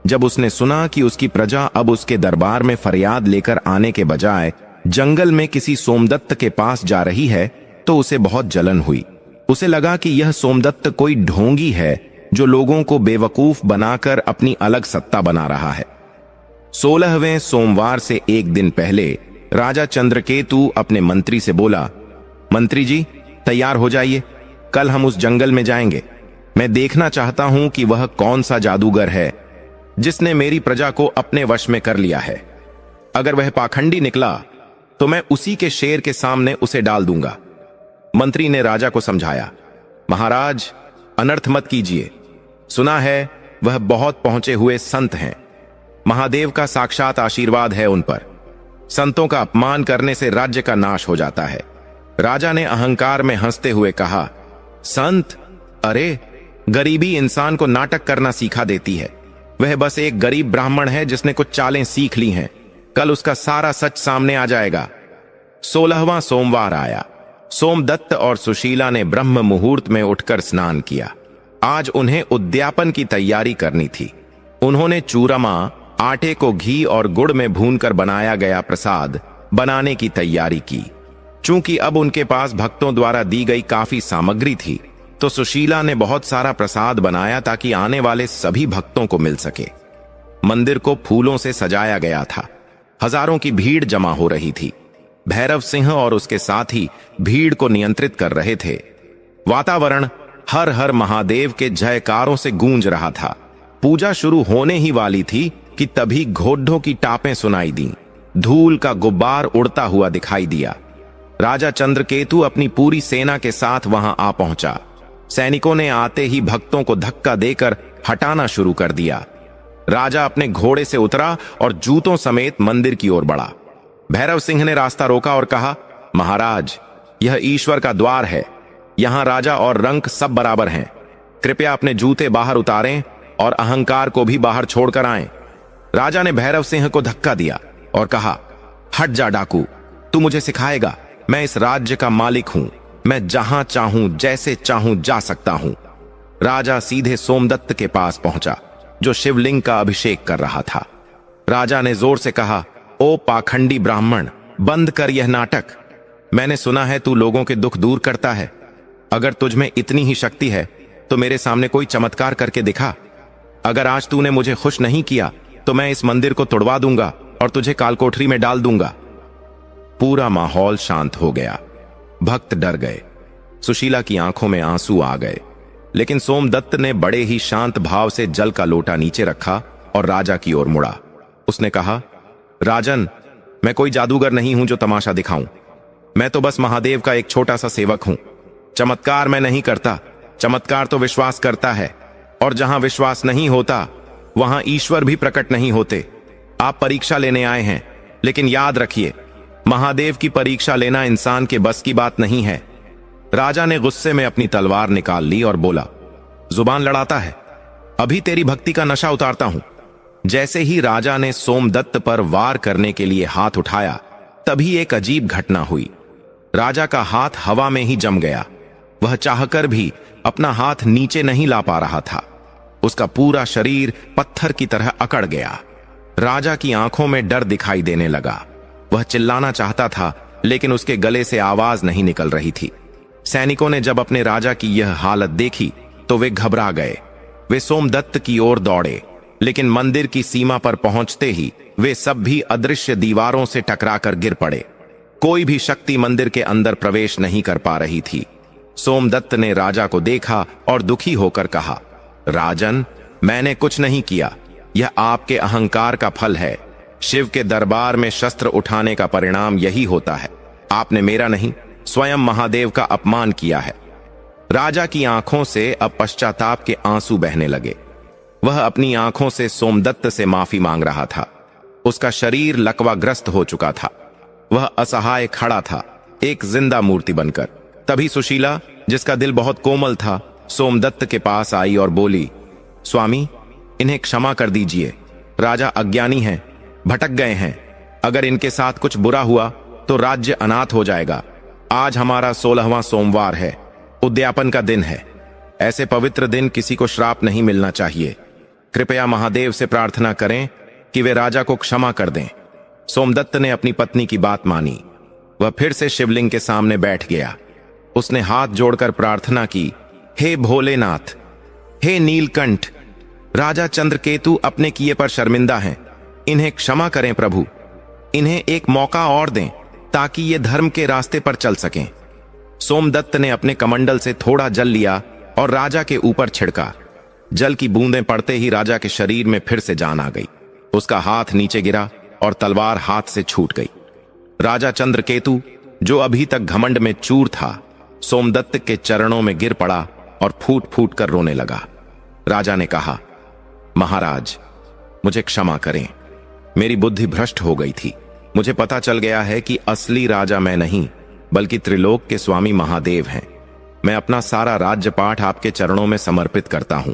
Speaker 1: जब उसने सुना कि उसकी प्रजा अब उसके दरबार में फरियाद लेकर आने के बजाय जंगल में किसी सोमदत्त के पास जा रही है, तो उसे बहुत जलन हुई। उसे लगा कि यह सोमदत्त कोई ढोंगी है जो लोगों को बेवकूफ बनाकर अपनी अलग सत्ता बना रहा है। 16वें सोमवार से एक दिन पहले राजा चंद्रकेतु अपने मंत्री से बोला, मंत्री जी, तैयार हो जाइए, कल हम उस जंगल में जाएंगे। मैं देखना चाहता हूं कि वह कौन सा जादूगर है जिसने मेरी प्रजा को अपने वश में कर लिया है। अगर वह पाखंडी निकला तो मैं उसी के शेर के सामने उसे डाल दूंगा। मंत्री ने राजा को समझाया, महाराज, अनर्थ मत कीजिए। सुना है वह बहुत पहुंचे हुए संत हैं। महादेव का साक्षात आशीर्वाद है उन पर। संतों का अपमान करने से राज्य का नाश हो जाता है। राजा ने अहंकार में हंसते हुए कहा, संत? अरे, गरीबी इंसान को नाटक करना सिखा देती है। वह बस एक गरीब ब्राह्मण है जिसने कुछ चालें सीख ली हैं। कल उसका सारा सच सामने आ जाएगा। 16वां सोमवार आया। सोमदत्त और सुशीला ने ब्रह्म मुहूर्त में उठकर स्नान किया। आज उन्हें उद्यापन की तैयारी करनी थी। उन्होंने चूरमा, आटे को घी और गुड़ में भूनकर बनाया गया प्रसाद बनाने की तैयारी की। चूंकि अब उनके पास भक्तों द्वारा दी गई काफी सामग्री थी, तो सुशीला ने बहुत सारा प्रसाद बनाया ताकि आने वाले सभी भक्तों को मिल सके। मंदिर को फूलों से सजाया गया था। हजारों की भीड़ जमा हो रही थी। भैरव सिंह और उसके साथी भीड़ को नियंत्रित कर रहे थे। वातावरण हर हर महादेव के जयकारों से गूंज रहा था। पूजा शुरू होने ही वाली थी कि तभी घोड़ों की टापें सुनाई दी। धूल का गुब्बार उड़ता हुआ दिखाई दिया। राजा चंद्रकेतु अपनी पूरी सेना के साथ वहां आ पहुंचा। सैनिकों ने आते ही भक्तों को धक्का देकर हटाना शुरू कर दिया। राजा अपने घोड़े से उतरा और जूतों समेत मंदिर की ओर बढ़ा। भैरव सिंह ने रास्ता रोका और कहा, महाराज, यह ईश्वर का द्वार है। यहां राजा और रंक सब बराबर हैं। कृपया अपने जूते बाहर उतारें और अहंकार को भी बाहर छोड़कर आएं। राजा ने भैरव सिंह को धक्का दिया और कहा, हट जा डाकू, तू मुझे सिखाएगा? मैं इस राज्य का मालिक हूं। मैं जहां चाहूं जैसे चाहूं जा सकता हूं। राजा सीधे सोमदत्त के पास पहुंचा, जो शिवलिंग का अभिषेक कर रहा था। राजा ने जोर से कहा, ओ पाखंडी ब्राह्मण, बंद कर यह नाटक। मैंने सुना है तू लोगों के दुख दूर करता है। अगर तुझ में इतनी ही शक्ति है तो मेरे सामने कोई चमत्कार करके दिखा। अगर आज तूने मुझे खुश नहीं किया तो मैं इस मंदिर को तोड़वा दूंगा और तुझे कालकोठरी में डाल दूंगा। पूरा माहौल शांत हो गया। भक्त डर गए। सुशीला की आंखों में आंसू आ गए। लेकिन सोमदत्त ने बड़े ही शांत भाव से जल का लोटा नीचे रखा और राजा की ओर मुड़ा। उसने कहा, राजन, मैं कोई जादूगर नहीं हूं जो तमाशा दिखाऊं। मैं तो बस महादेव का एक छोटा सा सेवक हूं। चमत्कार मैं नहीं करता। चमत्कार तो विश्वास करता है, और जहां विश्वास नहीं होता वहां ईश्वर भी प्रकट नहीं होते। आप परीक्षा लेने आए हैं, लेकिन याद रखिए, महादेव की परीक्षा लेना इंसान के बस की बात नहीं है। राजा ने गुस्से में अपनी तलवार निकाल ली और बोला, जुबान लड़ाता है, अभी तेरी भक्ति का नशा उतारता हूं। जैसे ही राजा ने सोमदत्त पर वार करने के लिए हाथ उठाया, तभी एक अजीब घटना हुई। राजा का हाथ हवा में ही जम गया। वह चाहकर भी अपना हाथ नीचे नहीं ला पा रहा था। उसका पूरा शरीर पत्थर की तरह अकड़ गया। राजा की आंखों में डर दिखाई देने लगा। वह चिल्लाना चाहता था, लेकिन उसके गले से आवाज नहीं निकल रही थी। सैनिकों ने जब अपने राजा की यह हालत देखी तो वे घबरा गए। वे सोमदत्त की ओर दौड़े, लेकिन मंदिर की सीमा पर पहुंचते ही वे सब भी अदृश्य दीवारों से टकराकर गिर पड़े। कोई भी शक्ति मंदिर के अंदर प्रवेश नहीं कर पा रही थी। सोमदत्त ने राजा को देखा और दुखी होकर कहा, राजन, मैंने कुछ नहीं किया। यह आपके अहंकार का फल है। शिव के दरबार में शस्त्र उठाने का परिणाम यही होता है। आपने मेरा नहीं, स्वयं महादेव का अपमान किया है। राजा की आंखों से अब पश्चाताप के आंसू बहने लगे। वह अपनी आंखों से सोमदत्त से माफी मांग रहा था। उसका शरीर लकवाग्रस्त हो चुका था। वह असहाय खड़ा था, एक जिंदा मूर्ति बनकर। तभी सुशीला, जिसका दिल बहुत कोमल था, सोमदत्त के पास आई और बोली, स्वामी, इन्हें क्षमा कर दीजिए। राजा अज्ञानी हैं, भटक गए हैं। अगर इनके साथ कुछ बुरा हुआ तो राज्य अनाथ हो जाएगा। आज हमारा 16वां सोमवार है, उद्यापन का दिन है। ऐसे पवित्र दिन किसी को श्राप नहीं मिलना चाहिए। कृपया महादेव से प्रार्थना करें कि वे राजा को क्षमा कर दें। सोमदत्त ने अपनी पत्नी की बात मानी। वह फिर से शिवलिंग के सामने बैठ गया। उसने हाथ जोड़कर प्रार्थना की, हे भोलेनाथ, हे नीलकंठ, राजा चंद्रकेतु अपने किए पर शर्मिंदा हैं। इन्हें क्षमा करें प्रभु। इन्हें एक मौका और दें ताकि ये धर्म के रास्ते पर चल सकें। सोमदत्त ने अपने कमंडल से थोड़ा जल लिया और राजा के ऊपर छिड़का। जल की बूंदें पड़ते ही राजा के शरीर में फिर से जान आ गई। उसका हाथ नीचे गिरा और तलवार हाथ से छूट गई। राजा चंद्रकेतु, जो अभी तक घमंड में चूर था, सोमदत्त के चरणों में गिर पड़ा और फूट फूट कर रोने लगा। राजा ने कहा, महाराज, मुझे क्षमा करें। मेरी बुद्धि भ्रष्ट हो गई थी। मुझे पता चल गया है कि असली राजा मैं नहीं, बल्कि त्रिलोक के स्वामी महादेव हैं। मैं अपना सारा राज्यपाठ आपके चरणों में समर्पित करता हूं।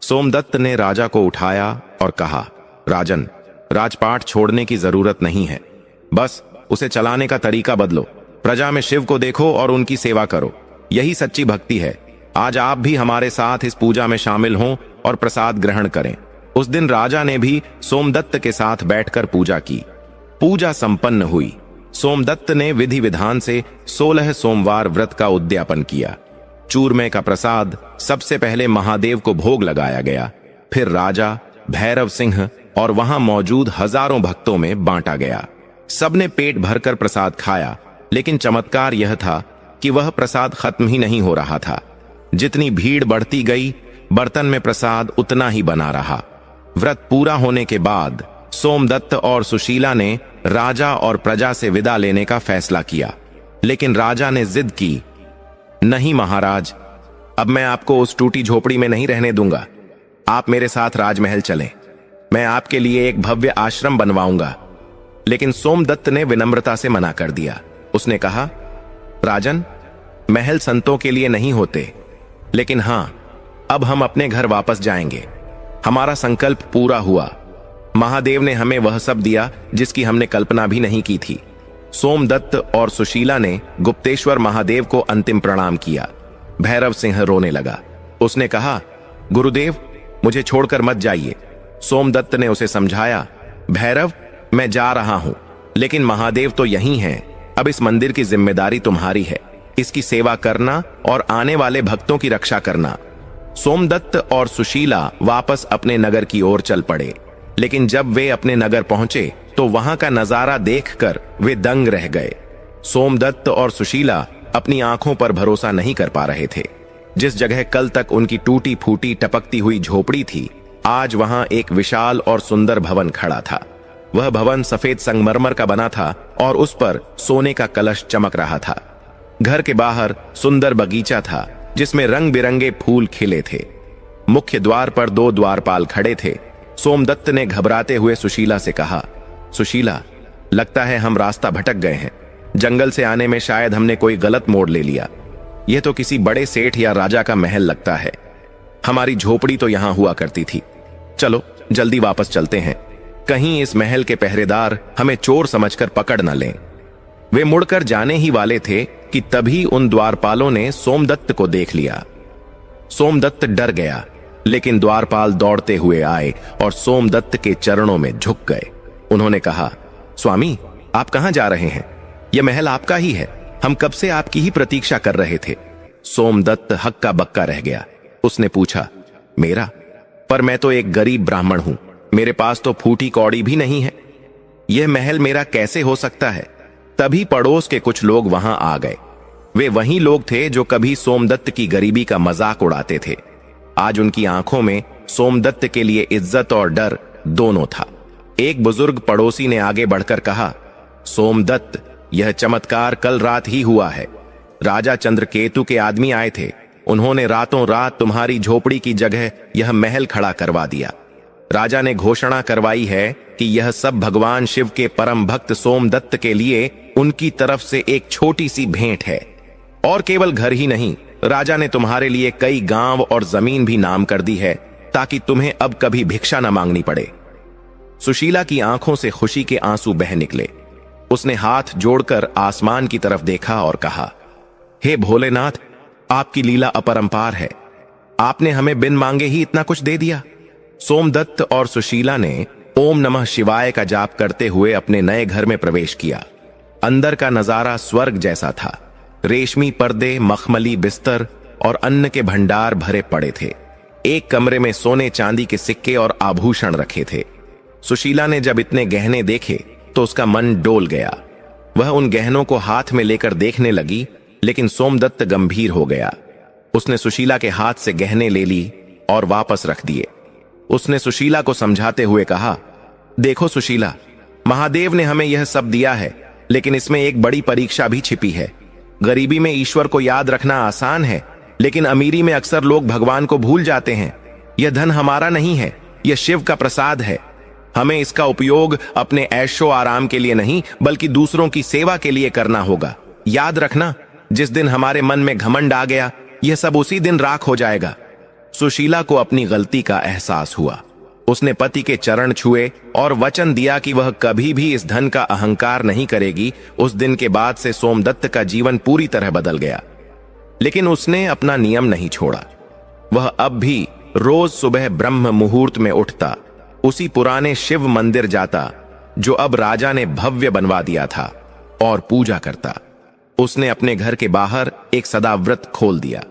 Speaker 1: सोमदत्त ने राजा को उठाया और कहा, राजन, राजपाठ छोड़ने की जरूरत नहीं है। बस उसे चलाने का तरीका बदलो। प्रजा में शिव को देखो और उनकी सेवा करो। यही सच्ची भक्ति है। आज आप भी हमारे साथ इस पूजा में शामिल हों और प्रसाद ग्रहण करें। उस दिन राजा ने भी सोमदत्त के साथ बैठकर पूजा की। पूजा संपन्न हुई। सोमदत्त ने विधि विधान से 16 सोमवार व्रत का उद्यापन किया। चूरमे का प्रसाद सबसे पहले महादेव को भोग लगाया गया, फिर राजा, भैरव सिंह और वहां मौजूद हजारों भक्तों में बांटा गया। सबने पेट भरकर प्रसाद खाया, लेकिन चमत्कार यह था कि वह प्रसाद खत्म ही नहीं हो रहा था। जितनी भीड़ बढ़ती गई, बर्तन में प्रसाद उतना ही बना रहा। व्रत पूरा होने के बाद सोमदत्त और सुशीला ने राजा और प्रजा से विदा लेने का फैसला किया, लेकिन राजा ने जिद की, नहीं महाराज, अब मैं आपको उस टूटी झोपड़ी में नहीं रहने दूंगा। आप मेरे साथ राजमहल चलें, मैं आपके लिए एक भव्य आश्रम बनवाऊंगा। लेकिन सोमदत्त ने विनम्रता से मना कर दिया। उसने कहा, राजन, महल संतों के लिए नहीं होते, लेकिन हां, अब हम अपने घर वापस जाएंगे। हमारा संकल्प पूरा हुआ। महादेव ने हमें वह सब दिया जिसकी हमने कल्पना भी नहीं की थी। सोमदत्त और सुशीला ने गुप्तेश्वर महादेव को अंतिम प्रणाम किया। भैरव सिंह रोने लगा। उसने कहा, गुरुदेव, मुझे छोड़कर मत जाइए। सोमदत्त ने उसे समझाया, भैरव, मैं जा रहा हूं, लेकिन महादेव तो यहीं हैं। अब इस मंदिर की जिम्मेदारी तुम्हारी है। इसकी सेवा करना और आने वाले भक्तों की रक्षा करना। सोमदत्त और सुशीला वापस अपने नगर की ओर चल पड़े, लेकिन जब वे अपने नगर पहुंचे तो वहां का नजारा देखकर वे दंग रह गए। सोमदत्त और सुशीला अपनी आंखों पर भरोसा नहीं कर पा रहे थे। जिस जगह कल तक उनकी टूटी फूटी टपकती हुई झोपड़ी थी, आज वहां एक विशाल और सुंदर भवन खड़ा था। वह भवन सफेद संगमरमर का बना था और उस पर सोने का कलश चमक रहा था। घर के बाहर सुंदर बगीचा था जिसमें रंग बिरंगे फूल खिले थे। मुख्य द्वार पर 2 द्वारपाल खड़े थे। सोमदत्त ने घबराते हुए सुशीला से कहा, सुशीला, लगता है हम रास्ता भटक गए हैं। जंगल से आने में शायद हमने कोई गलत मोड़ ले लिया। यह तो किसी बड़े सेठ या राजा का महल लगता है। हमारी झोपड़ी तो यहां हुआ करती थी। चलो जल्दी वापस चलते हैं, कहीं इस महल के पहरेदार हमें चोर समझकर पकड़ न लें। वे मुड़कर जाने ही वाले थे कि तभी उन द्वारपालों ने सोमदत्त को देख लिया। सोमदत्त डर गया, लेकिन द्वारपाल दौड़ते हुए आए और सोमदत्त के चरणों में झुक गए। उन्होंने कहा, स्वामी, आप कहां जा रहे हैं? यह महल आपका ही है। हम कब से आपकी ही प्रतीक्षा कर रहे थे। सोमदत्त हक्का बक्का रह गया। उसने पूछा, मेरा? पर मैं तो एक गरीब ब्राह्मण हूं, मेरे पास तो फूटी कौड़ी भी नहीं है। यह महल मेरा कैसे हो सकता है? तभी पड़ोस के कुछ लोग वहां आ गए। वे वही लोग थे जो कभी सोमदत्त की गरीबी का मजाक उड़ाते थे। आज उनकी आंखों में सोमदत्त के लिए इज्जत और डर दोनों था। एक बुजुर्ग पड़ोसी ने आगे बढ़कर कहा, सोमदत्त, यह चमत्कार कल रात ही हुआ है। राजा चंद्रकेतु के आदमी आए थे। उन्होंने रातों रात तुम्हारी झोपड़ी की जगह यह महल खड़ा करवा दिया। राजा ने घोषणा करवाई है कि यह सब भगवान शिव के परम भक्त सोमदत्त के लिए उनकी तरफ से एक छोटी सी भेंट है। और केवल घर ही नहीं, राजा ने तुम्हारे लिए कई गांव और जमीन भी नाम कर दी है, ताकि तुम्हें अब कभी भिक्षा न मांगनी पड़े। सुशीला की आंखों से खुशी के आंसू बह निकले। उसने हाथ जोड़कर आसमान की तरफ देखा और कहा, हे भोलेनाथ, आपकी लीला अपरंपार है। आपने हमें बिन मांगे ही इतना कुछ दे दिया। सोमदत्त और सुशीला ने ओम नमः शिवाय का जाप करते हुए अपने नए घर में प्रवेश किया। अंदर का नजारा स्वर्ग जैसा था। रेशमी पर्दे, मखमली बिस्तर और अन्न के भंडार भरे पड़े थे। एक कमरे में सोने चांदी के सिक्के और आभूषण रखे थे। सुशीला ने जब इतने गहने देखे तो उसका मन डोल गया। वह उन गहनों को हाथ में लेकर देखने लगी, लेकिन सोमदत्त गंभीर हो गया। उसने सुशीला के हाथ से गहने ले ली और वापस रख दिए। उसने सुशीला को समझाते हुए कहा, देखो सुशीला, महादेव ने हमें यह सब दिया है, लेकिन इसमें एक बड़ी परीक्षा भी छिपी है। गरीबी में ईश्वर को याद रखना आसान है, लेकिन अमीरी में अक्सर लोग भगवान को भूल जाते हैं। यह धन हमारा नहीं है, यह शिव का प्रसाद है। हमें इसका उपयोग अपने ऐशो आराम के लिए नहीं, बल्कि दूसरों की सेवा के लिए करना होगा। याद रखना, जिस दिन हमारे मन में घमंड आ गया, यह सब उसी दिन राख हो जाएगा। सुशीला को अपनी गलती का एहसास हुआ। उसने पति के चरण छुए और वचन दिया कि वह कभी भी इस धन का अहंकार नहीं करेगी। उस दिन के बाद से सोमदत्त का जीवन पूरी तरह बदल गया, लेकिन उसने अपना नियम नहीं छोड़ा। वह अब भी रोज सुबह ब्रह्म मुहूर्त में उठता, उसी पुराने शिव मंदिर जाता जो अब राजा ने भव्य बनवा दिया था। और पूजा करता। उसने अपने घर के बाहर एक सदाव्रत खोल दिया।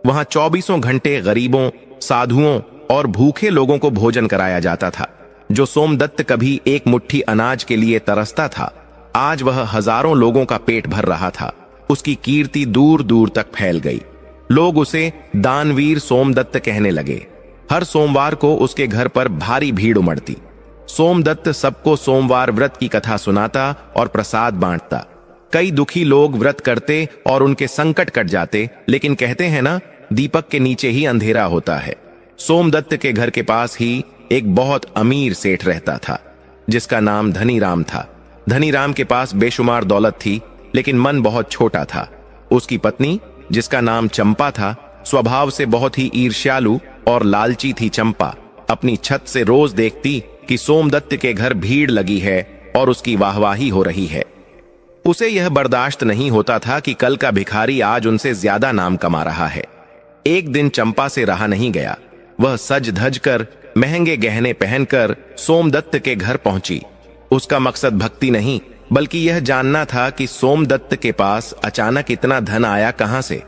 Speaker 1: वहां 24 घंटे गरीबों, साधुओं और भूखे लोगों को भोजन कराया जाता था। जो सोमदत्त कभी एक मुट्ठी अनाज के लिए तरसता था, आज वह हजारों लोगों का पेट भर रहा था। उसकी कीर्ति दूर दूर तक फैल गई। लोग उसे दानवीर सोमदत्त कहने लगे। हर सोमवार को उसके घर पर भारी भीड़ उमड़ती। सोमदत्त सबको सोमवार व्रत की कथा सुनाता और प्रसाद बांटता। कई दुखी लोग व्रत करते और उनके संकट कट जाते, लेकिन कहते हैं ना, दीपक के नीचे ही अंधेरा होता है। सोमदत्त के घर के पास ही एक बहुत अमीर सेठ रहता था, जिसका नाम धनीराम था। धनीराम के पास बेशुमार दौलत थी, लेकिन मन बहुत छोटा था। उसकी पत्नी, जिसका नाम चंपा था, स्वभाव से बहुत ही ईर्ष्यालु और लालची थी। चंपा अपनी छत से रोज देखती कि सोमदत्त के घर भीड़ लगी है और उसकी वाहवाही हो रही है। उसे यह बर्दाश्त नहीं होता था कि कल का भिखारी आज उनसे ज्यादा नाम कमा रहा है। एक दिन चंपा से रहा नहीं गया। वह सज धज कर, महंगे गहने पहनकर सोमदत्त के घर पहुंची। उसका मकसद भक्ति नहीं, बल्कि यह जानना था कि सोमदत्त के पास अचानक इतना धन आया कहां से।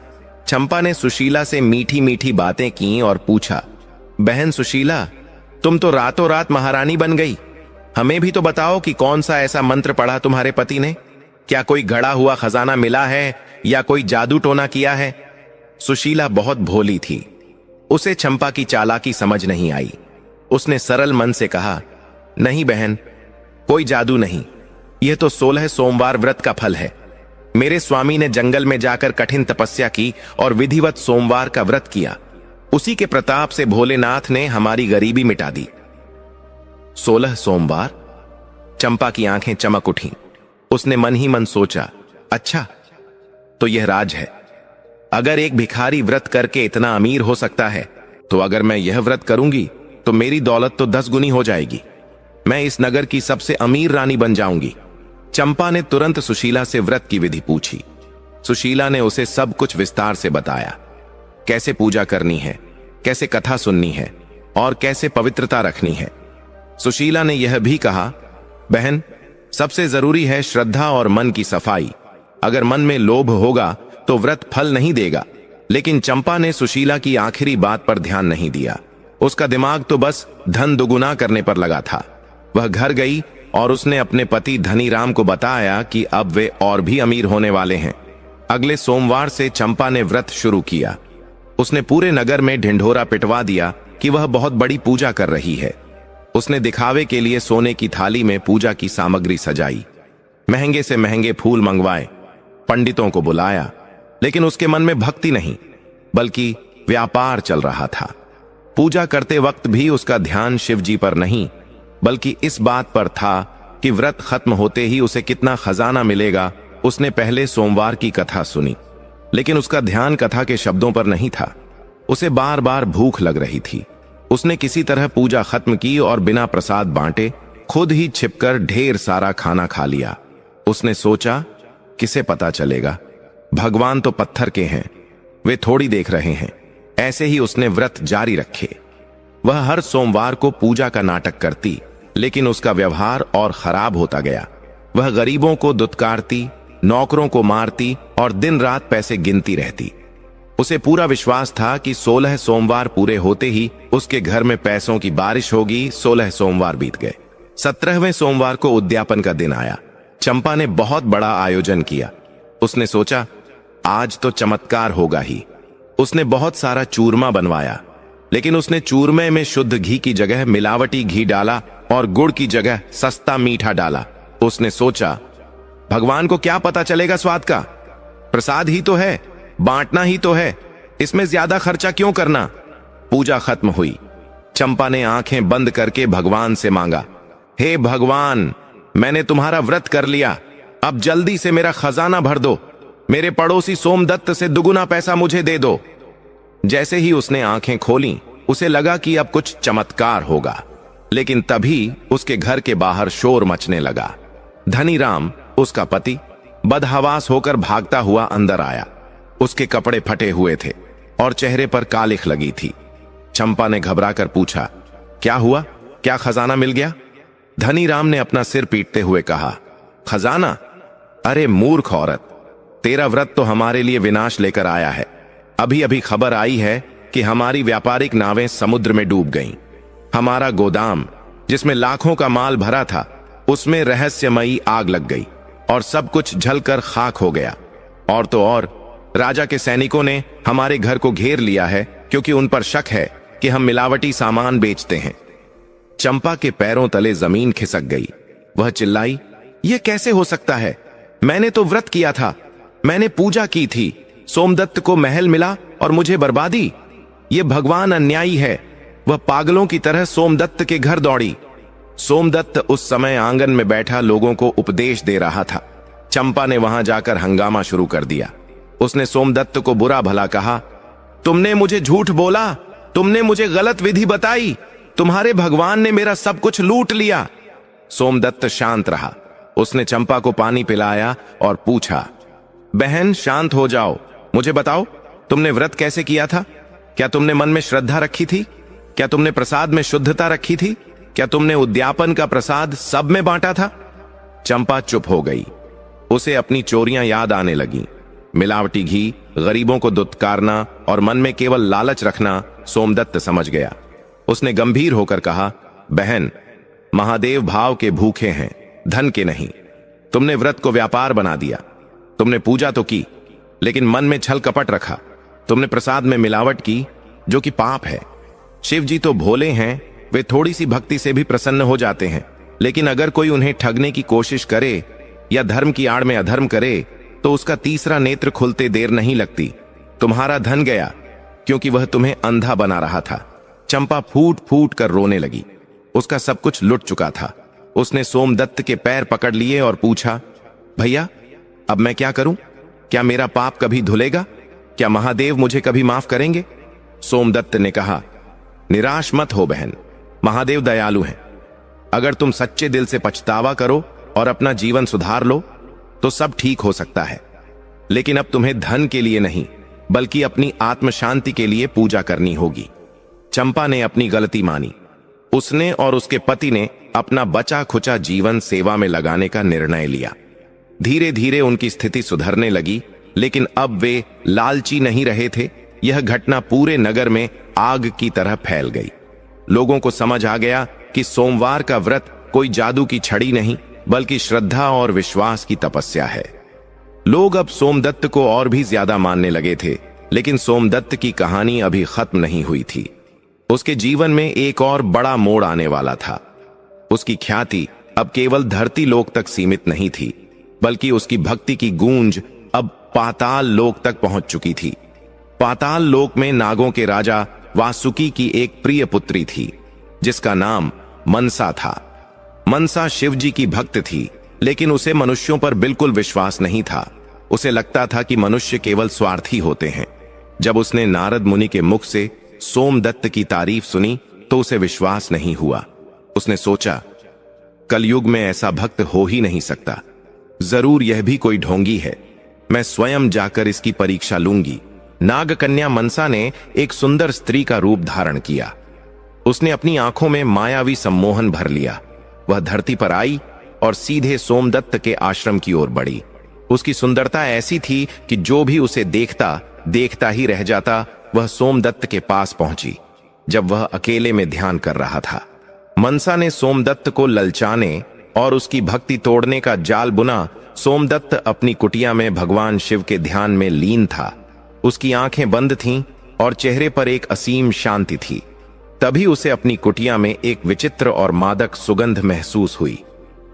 Speaker 1: चंपा ने सुशीला से मीठी मीठी बातें की और पूछा, बहन सुशीला, तुम तो रातों रात महारानी बन गई। हमें भी तो बताओ कि कौन सा ऐसा मंत्र पढ़ा तुम्हारे पति ने? क्या कोई गड़ा हुआ खजाना मिला है या कोई जादू टोना किया है? सुशीला बहुत भोली थी। उसे चंपा की चालाकी समझ नहीं आई। उसने सरल मन से कहा, नहीं बहन, कोई जादू नहीं। यह तो 16 सोमवार व्रत का फल है। मेरे स्वामी ने जंगल में जाकर कठिन तपस्या की और विधिवत सोमवार का व्रत किया। उसी के प्रताप से भोलेनाथ ने हमारी गरीबी मिटा दी। 16 सोमवार? चंपा की आंखें चमक उठीं। उसने मन ही मन सोचा, अच्छा, तो यह राज है। अगर एक भिखारी व्रत करके इतना अमीर हो सकता है, तो अगर मैं यह व्रत करूंगी तो मेरी दौलत तो 10 गुनी हो जाएगी। मैं इस नगर की सबसे अमीर रानी बन जाऊंगी। चंपा ने तुरंत सुशीला से व्रत की विधि पूछी। सुशीला ने उसे सब कुछ विस्तार से बताया, कैसे पूजा करनी है, कैसे कथा सुननी है और कैसे पवित्रता रखनी है। सुशीला ने यह भी कहा, बहन, सबसे जरूरी है श्रद्धा और मन की सफाई। अगर मन में लोभ होगा तो व्रत फल नहीं देगा। लेकिन चंपा ने सुशीला की आखिरी बात पर ध्यान नहीं दिया। उसका दिमाग तो बस धन दुगुना करने पर लगा था। वह घर गई और उसने अपने पति धनीराम को बताया कि अब वे और भी अमीर होने वाले हैं। अगले सोमवार से चंपा ने व्रत शुरू किया। उसने पूरे नगर में ढिंढोरा पिटवा दिया कि वह बहुत बड़ी पूजा कर रही है। उसने दिखावे के लिए सोने की थाली में पूजा की सामग्री सजाई, महंगे से महंगे फूल मंगवाए, पंडितों को बुलाया, लेकिन उसके मन में भक्ति नहीं, बल्कि व्यापार चल रहा था। पूजा करते वक्त भी उसका ध्यान शिवजी पर नहीं, बल्कि इस बात पर था कि व्रत खत्म होते ही उसे कितना खजाना मिलेगा। उसने पहले सोमवार की कथा सुनी, लेकिन उसका ध्यान कथा के शब्दों पर नहीं था। उसे बार बार भूख लग रही थी। उसने किसी तरह पूजा खत्म की और बिना प्रसाद बांटे खुद ही छिपकर ढेर सारा खाना खा लिया। उसने सोचा, किसे पता चलेगा, भगवान तो पत्थर के हैं, वे थोड़ी देख रहे हैं। ऐसे ही उसने व्रत जारी रखे। वह हर सोमवार को पूजा का नाटक करती, लेकिन उसका व्यवहार और खराब होता गया। वह गरीबों को दुत्कारती, नौकरों को मारती और दिन रात पैसे गिनती रहती। उसे पूरा विश्वास था कि 16 सोमवार पूरे होते ही उसके घर में पैसों की बारिश होगी। 16 सोमवार बीत गए। 17वें सोमवार को उद्यापन का दिन आया। चंपा ने बहुत बड़ा आयोजन किया। उसने सोचा, आज तो चमत्कार होगा ही। उसने बहुत सारा चूरमा बनवाया, लेकिन उसने चूरमे में शुद्ध घी की जगह मिलावटी घी डाला और गुड़ की जगह सस्ता मीठा डाला। उसने सोचा, भगवान को क्या पता चलेगा स्वाद का, प्रसाद ही तो है, बांटना ही तो है, इसमें ज्यादा खर्चा क्यों करना। पूजा खत्म हुई। चंपा ने आंखें बंद करके भगवान से मांगा, हे भगवान, मैंने तुम्हारा व्रत कर लिया, अब जल्दी से मेरा खजाना भर दो। मेरे पड़ोसी सोमदत्त से दुगुना पैसा मुझे दे दो। जैसे ही उसने आंखें खोलीं, उसे लगा कि अब कुछ चमत्कार होगा, लेकिन तभी उसके घर के बाहर शोर मचने लगा। धनीराम, उसका पति, बदहवास होकर भागता हुआ अंदर आया। उसके कपड़े फटे हुए थे और चेहरे पर कालिख लगी थी। चंपा ने घबराकर पूछा, क्या हुआ, क्या खजाना मिल गया? धनीराम ने अपना सिर पीटते हुए कहा, खजाना? अरे मूर्ख औरत, तेरा व्रत तो हमारे लिए विनाश लेकर आया है। अभी अभी खबर आई है कि हमारी व्यापारिक नावें समुद्र में डूब गईं। हमारा गोदाम जिसमें लाखों का माल भरा था, उसमें रहस्यमयी आग लग गई और सब कुछ जलकर खाक हो गया। और तो और राजा के सैनिकों ने हमारे घर को घेर लिया है, क्योंकि उन पर शक है कि हम मिलावटी सामान बेचते हैं। चंपा के पैरों तले जमीन खिसक गई। वह चिल्लाई, यह कैसे हो सकता है? मैंने तो व्रत किया था, मैंने पूजा की थी, सोमदत्त को महल मिला और मुझे बर्बादी। ये भगवान अन्यायी है। वह पागलों की तरह सोमदत्त के घर दौड़ी। सोमदत्त उस समय आंगन में बैठा लोगों को उपदेश दे रहा था। चंपा ने वहां जाकर हंगामा शुरू कर दिया। उसने सोमदत्त को बुरा भला कहा, तुमने मुझे झूठ बोला, तुमने मुझे गलत विधि बताई, तुम्हारे भगवान ने मेरा सब कुछ लूट लिया। सोमदत्त शांत रहा। उसने चंपा को पानी पिलाया और पूछा, बहन शांत हो जाओ, मुझे बताओ तुमने व्रत कैसे किया था? क्या तुमने मन में श्रद्धा रखी थी? क्या तुमने प्रसाद में शुद्धता रखी थी? क्या तुमने उद्यापन का प्रसाद सब में बांटा था? चंपा चुप हो गई। उसे अपनी चोरियां याद आने लगी। मिलावटी घी, गरीबों को दुत्कारना और मन में केवल लालच रखना सोमदत्त समझ गया। उसने गंभीर होकर कहा, बहन, महादेव भाव के भूखे हैं, धन के नहीं। तुमने व्रत को व्यापार बना दिया। तुमने पूजा तो की, लेकिन मन में छल कपट रखा। तुमने प्रसाद में मिलावट की, जो कि पाप है। शिव जी तो भोले हैं, वे थोड़ी सी भक्ति से भी प्रसन्न हो जाते हैं, लेकिन अगर कोई उन्हें ठगने की कोशिश करे या धर्म की आड़ में अधर्म करे, तो उसका तीसरा नेत्र खुलते देर नहीं लगती। तुम्हारा धन गया, क्योंकि वह तुम्हें अंधा बना रहा था। चंपा फूट फूट कर रोने लगी। उसका सब कुछ लुट चुका था। उसने सोमदत्त के पैर पकड़ लिए और पूछा, भैया, अब मैं क्या करूं? क्या मेरा पाप कभी धुलेगा? क्या महादेव मुझे कभी माफ करेंगे? सोमदत्त ने कहा, निराश मत हो बहन, महादेव दयालु हैं। अगर तुम सच्चे दिल से पछतावा करो और अपना जीवन सुधार लो, तो सब ठीक हो सकता है। लेकिन अब तुम्हें धन के लिए नहीं, बल्कि अपनी आत्म शांति के लिए पूजा करनी होगी। चंपा ने अपनी गलती मानी। उसने और उसके पति ने अपना बचा खुचा जीवन सेवा में लगाने का निर्णय लिया। धीरे धीरे उनकी स्थिति सुधरने लगी, लेकिन अब वे लालची नहीं रहे थे। यह घटना पूरे नगर में आग की तरह फैल गई। लोगों को समझ आ गया कि सोमवार का व्रत कोई जादू की छड़ी नहीं, बल्कि श्रद्धा और विश्वास की तपस्या है। लोग अब सोमदत्त को और भी ज्यादा मानने लगे थे, लेकिन सोमदत्त की कहानी अभी खत्म नहीं हुई थी। उसके जीवन में एक और बड़ा मोड़ आने वाला था। उसकी ख्याति अब केवल धरती लोक तक सीमित नहीं थी, बल्कि उसकी भक्ति की गूंज अब पाताल लोक तक पहुंच चुकी थी। पाताल लोक में नागों के राजा वासुकी की एक प्रिय पुत्री थी, जिसका नाम मनसा था। मनसा शिव जी की भक्त थी, लेकिन उसे मनुष्यों पर बिल्कुल विश्वास नहीं था। उसे लगता था कि मनुष्य केवल स्वार्थी होते हैं। जब उसने नारद मुनि के मुख से सोमदत्त की तारीफ सुनी, तो उसे विश्वास नहीं हुआ। उसने सोचा, कलयुग में ऐसा भक्त हो ही नहीं सकता। जरूर यह भी कोई ढोंगी है। मैं स्वयं जाकर इसकी परीक्षा लूंगी। नागकन्या मनसा ने एक सुंदर स्त्री का रूप धारण किया। उसने अपनी आंखों में मायावी सम्मोहन भर लिया। वह धरती पर आई और सीधे सोमदत्त के आश्रम की ओर बढ़ी। उसकी सुंदरता ऐसी थी कि जो भी उसे देखता ही रह जाता। वह सोमदत्त के पास पहुंची जब वह अकेले में ध्यान कर रहा था। मनसा ने सोमदत्त को ललचाने और उसकी भक्ति तोड़ने का जाल बुना। सोमदत्त अपनी कुटिया में भगवान शिव के ध्यान में लीन था। उसकी आंखें बंद थीं और चेहरे पर एक असीम शांति थी। तभी उसे अपनी कुटिया में एक विचित्र और मादक सुगंध महसूस हुई।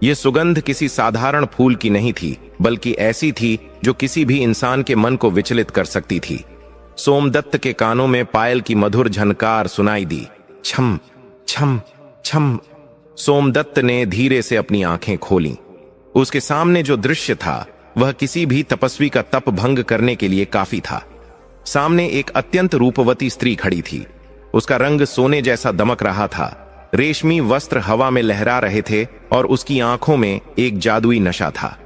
Speaker 1: यह सुगंध किसी साधारण फूल की नहीं थी, बल्कि ऐसी थी जो किसी भी इंसान के मन को विचलित कर सकती थी। सोमदत्त के कानों में पायल की मधुर झनकार सुनाई दी, छम छम छम। सोमदत्त ने धीरे से अपनी आंखें खोलीं। उसके सामने जो दृश्य था, वह किसी भी तपस्वी का तप भंग करने के लिए काफी था। सामने एक अत्यंत रूपवती स्त्री खड़ी थी। उसका रंग सोने जैसा दमक रहा था। रेशमी वस्त्र हवा में लहरा रहे थे और उसकी आंखों में एक जादुई नशा था।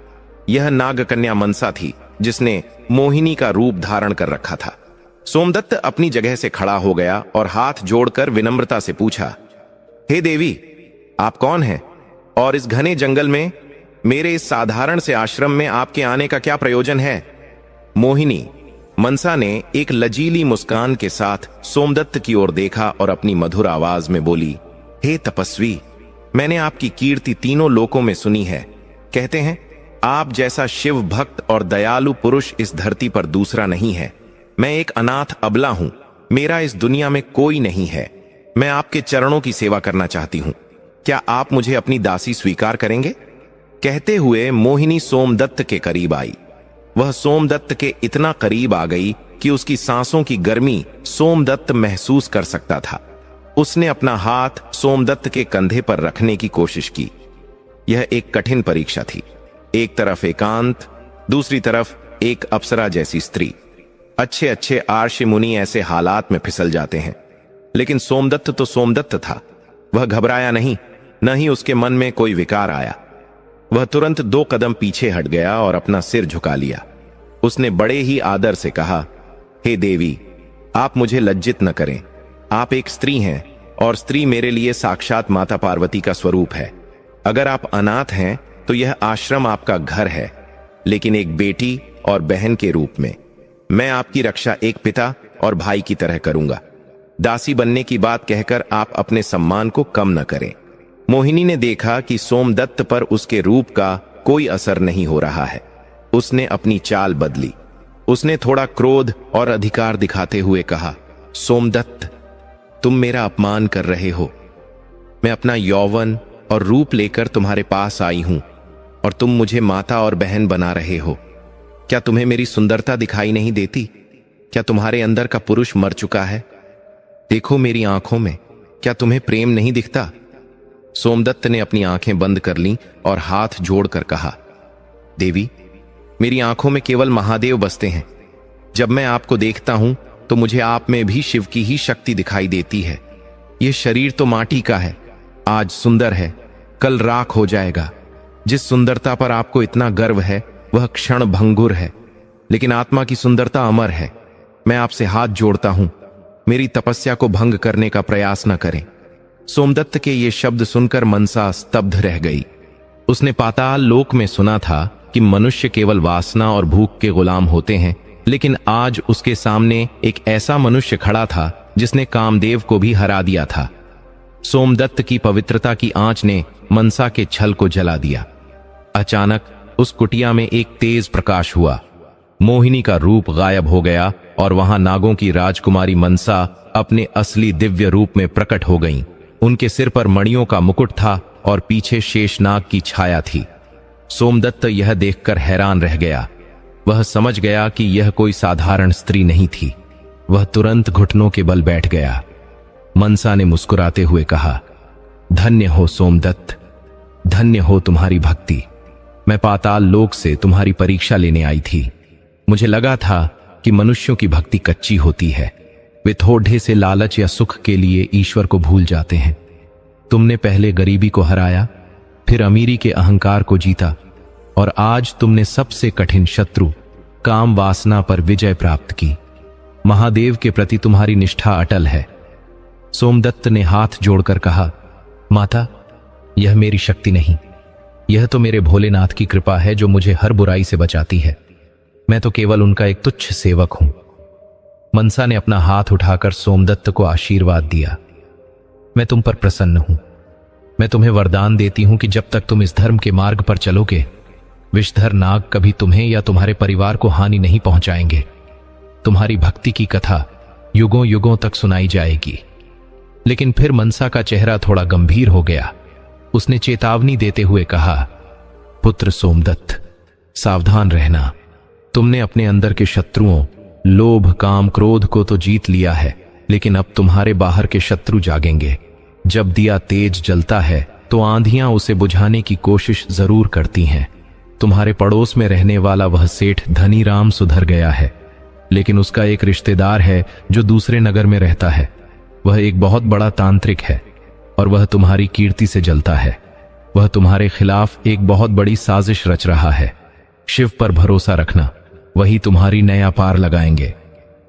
Speaker 1: यह नागकन्या मनसा थी, जिसने मोहिनी का रूप धारण कर रखा था। सोमदत्त अपनी जगह से खड़ा हो गया और हाथ जोड़कर विनम्रता से पूछा, हे देवी, आप कौन हैं और इस घने जंगल में मेरे इस साधारण से आश्रम में आपके आने का क्या प्रयोजन है? मोहिनी, मनसा ने एक लजीली मुस्कान के साथ सोमदत्त की ओर देखा और अपनी मधुर आवाज में बोली, हे तपस्वी, मैंने आपकी कीर्ति तीनों लोकों में सुनी है। कहते हैं आप जैसा शिव भक्त और दयालु पुरुष इस धरती पर दूसरा नहीं है। मैं एक अनाथ अबला हूं, मेरा इस दुनिया में कोई नहीं है। मैं आपके चरणों की सेवा करना चाहती हूं। क्या आप मुझे अपनी दासी स्वीकार करेंगे? कहते हुए मोहिनी सोमदत्त के करीब आई। वह सोमदत्त के इतना करीब आ गई कि उसकी सांसों की गर्मी सोमदत्त महसूस कर सकता था। उसने अपना हाथ सोमदत्त के कंधे पर रखने की कोशिश की। यह एक कठिन परीक्षा थी। एक तरफ एकांत, दूसरी तरफ एक अप्सरा जैसी स्त्री। अच्छे अच्छे आर्षि मुनि ऐसे हालात में फिसल जाते हैं, लेकिन सोमदत्त तो सोमदत्त था। वह घबराया नहीं, न ही उसके मन में कोई विकार आया। वह तुरंत 2 कदम पीछे हट गया और अपना सिर झुका लिया। उसने बड़े ही आदर से कहा, हे देवी, आप मुझे लज्जित न करें। आप एक स्त्री हैं और स्त्री मेरे लिए साक्षात माता पार्वती का स्वरूप है। अगर आप अनाथ हैं तो यह आश्रम आपका घर है, लेकिन एक बेटी और बहन के रूप में मैं आपकी रक्षा एक पिता और भाई की तरह करूंगा। दासी बनने की बात कहकर आप अपने सम्मान को कम न करें। मोहिनी ने देखा कि सोमदत्त पर उसके रूप का कोई असर नहीं हो रहा है। उसने अपनी चाल बदली। उसने थोड़ा क्रोध और अधिकार दिखाते हुए कहा, सोमदत्त, तुम मेरा अपमान कर रहे हो। मैं अपना यौवन और रूप लेकर तुम्हारे पास आई हूं और तुम मुझे माता और बहन बना रहे हो। क्या तुम्हें मेरी सुंदरता दिखाई नहीं देती? क्या तुम्हारे अंदर का पुरुष मर चुका है? देखो मेरी आंखों में, क्या तुम्हें प्रेम नहीं दिखता? सोमदत्त ने अपनी आंखें बंद कर लीं और हाथ जोड़कर कहा, देवी, मेरी आंखों में केवल महादेव बसते हैं। जब मैं आपको देखता हूं तो मुझे आप में भी शिव की ही शक्ति दिखाई देती है। यह शरीर तो माटी का है, आज सुंदर है, कल राख हो जाएगा। जिस सुंदरता पर आपको इतना गर्व है वह क्षण भंगुर है, लेकिन आत्मा की सुंदरता अमर है। मैं आपसे हाथ जोड़ता हूं, मेरी तपस्या को भंग करने का प्रयास न करें। सोमदत्त के ये शब्द सुनकर मनसा स्तब्ध रह गई। उसने पाताल लोक में सुना था कि मनुष्य केवल वासना और भूख के गुलाम होते हैं, लेकिन आज उसके सामने एक ऐसा मनुष्य खड़ा था जिसने कामदेव को भी हरा दिया था। सोमदत्त की पवित्रता की आंच ने मनसा के छल को जला दिया। अचानक उस कुटिया में एक तेज प्रकाश हुआ। मोहिनी का रूप गायब हो गया और वहां नागों की राजकुमारी मनसा अपने असली दिव्य रूप में प्रकट हो गईं। उनके सिर पर मणियों का मुकुट था और पीछे शेषनाग की छाया थी। सोमदत्त यह देखकर हैरान रह गया। वह समझ गया कि यह कोई साधारण स्त्री नहीं थी। वह तुरंत घुटनों के बल बैठ गया। मनसा ने मुस्कुराते हुए कहा, धन्य हो सोमदत्त, धन्य हो तुम्हारी भक्ति। मैं पाताल लोक से तुम्हारी परीक्षा लेने आई थी। मुझे लगा था कि मनुष्यों की भक्ति कच्ची होती है। वे थोड़े से लालच या सुख के लिए ईश्वर को भूल जाते हैं। तुमने पहले गरीबी को हराया, फिर अमीरी के अहंकार को जीता, और आज तुमने सबसे कठिन शत्रु काम वासना पर विजय प्राप्त की। महादेव के प्रति तुम्हारी निष्ठा अटल है। सोमदत्त ने हाथ जोड़कर कहा, माता, यह मेरी शक्ति नहीं, यह तो मेरे भोलेनाथ की कृपा है जो मुझे हर बुराई से बचाती है। मैं तो केवल उनका एक तुच्छ सेवक हूं। मनसा ने अपना हाथ उठाकर सोमदत्त को आशीर्वाद दिया। मैं तुम पर प्रसन्न हूं। मैं तुम्हें वरदान देती हूं कि जब तक तुम इस धर्म के मार्ग पर चलोगे, विषधर नाग कभी तुम्हें या तुम्हारे परिवार को हानि नहीं पहुंचाएंगे। तुम्हारी भक्ति की कथा युगों युगों तक सुनाई जाएगी। लेकिन फिर मनसा का चेहरा थोड़ा गंभीर हो गया। उसने चेतावनी देते हुए कहा, पुत्र सोमदत्त, सावधान रहना। तुमने अपने अंदर के शत्रुओं लोभ, काम, क्रोध को तो जीत लिया है, लेकिन अब तुम्हारे बाहर के शत्रु जागेंगे। जब दिया तेज जलता है तो आंधियां उसे बुझाने की कोशिश जरूर करती हैं। तुम्हारे पड़ोस में रहने वाला वह सेठ धनीराम सुधर गया है, लेकिन उसका एक रिश्तेदार है जो दूसरे नगर में रहता है। वह एक बहुत बड़ा तांत्रिक है और वह तुम्हारी कीर्ति से जलता है। वह तुम्हारे खिलाफ एक बहुत बड़ी साजिश रच रहा है। शिव पर भरोसा रखना, वही तुम्हारी नया पार लगाएंगे।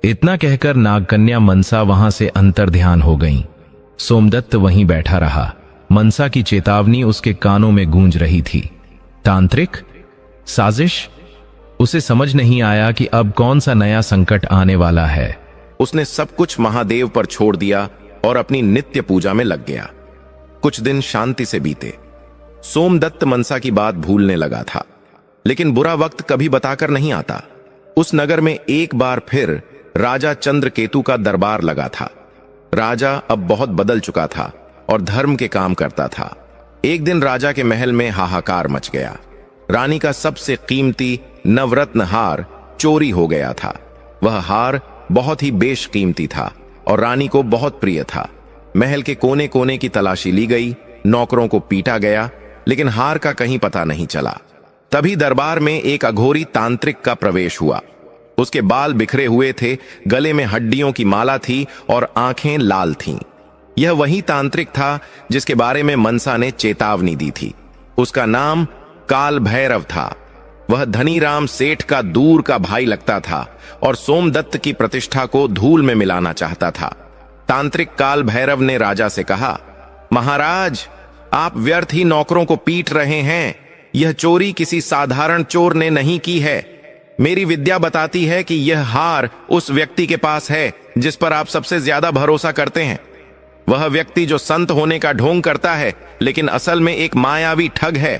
Speaker 1: इतना कहकर नागकन्या मनसा वहां से अंतर्ध्यान हो गईं। सोमदत्त वहीं बैठा रहा। मनसा की चेतावनी उसके कानों में गूंज रही थी।
Speaker 2: तांत्रिक? साजिश? उसे समझ नहीं आया कि अब कौन सा नया संकट आने वाला है।
Speaker 1: उसने सब कुछ महादेव पर छोड़ दिया और अपनी नित्य पूजा में लग गया। कुछ दिन शांति से बीते। सोमदत्त मनसा की बात भूलने लगा था, लेकिन बुरा वक्त कभी बताकर नहीं आता। उस नगर में एक बार फिर राजा चंद्रकेतु का दरबार लगा था। राजा अब बहुत बदल चुका था और धर्म के काम करता था। एक दिन राजा के महल में हाहाकार मच गया। रानी का सबसे कीमती नवरत्न हार चोरी हो गया था। वह हार बहुत ही बेशकीमती था और रानी को बहुत प्रिय था। महल के कोने कोने की तलाशी ली गई, नौकरों को पीटा गया, लेकिन हार का कहीं पता नहीं चला। तभी दरबार में एक अघोरी तांत्रिक का प्रवेश हुआ। उसके बाल बिखरे हुए थे, गले में हड्डियों की माला थी और आंखें लाल थीं। यह वही तांत्रिक था जिसके बारे में मनसा ने चेतावनी दी थी। उसका नाम काल भैरव था। वह धनीराम सेठ का दूर का भाई लगता था और सोमदत्त की प्रतिष्ठा को धूल में मिलाना चाहता था। तांत्रिक काल भैरव ने राजा से कहा, महाराज, आप व्यर्थ ही नौकरों को पीट रहे हैं। यह चोरी किसी साधारण चोर ने नहीं की है। मेरी विद्या बताती है कि यह हार उस व्यक्ति के पास है जिस पर आप सबसे ज्यादा भरोसा करते हैं। वह व्यक्ति जो संत होने का ढोंग करता है, लेकिन असल में एक मायावी ठग है।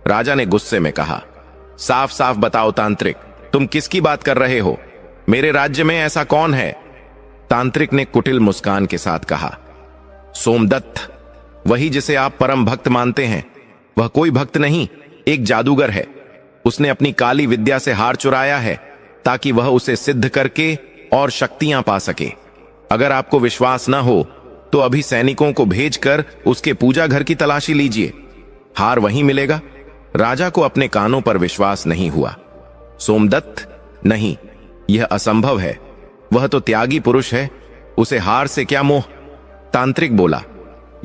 Speaker 1: राजा ने गुस्से में कहा, साफ साफ बताओ तांत्रिक, तुम किसकी बात कर रहे हो? मेरे राज्य में ऐसा कौन है? तांत्रिक ने कुटिल मुस्कान के साथ कहा, सोमदत्त, वही जिसे आप परम भक्त मानते हैं। वह कोई भक्त नहीं, एक जादूगर है। उसने अपनी काली विद्या से हार चुराया है ताकि वह उसे सिद्ध करके और शक्तियां पा सके। अगर आपको विश्वास न हो तो अभी सैनिकों को भेजकर उसके पूजा घर की तलाशी लीजिए, हार वहीं मिलेगा। राजा को अपने कानों पर विश्वास नहीं हुआ। सोमदत्त, नहीं, यह असंभव है। वह तो त्यागी पुरुष है, उसे हार से क्या मोह? तांत्रिक बोला,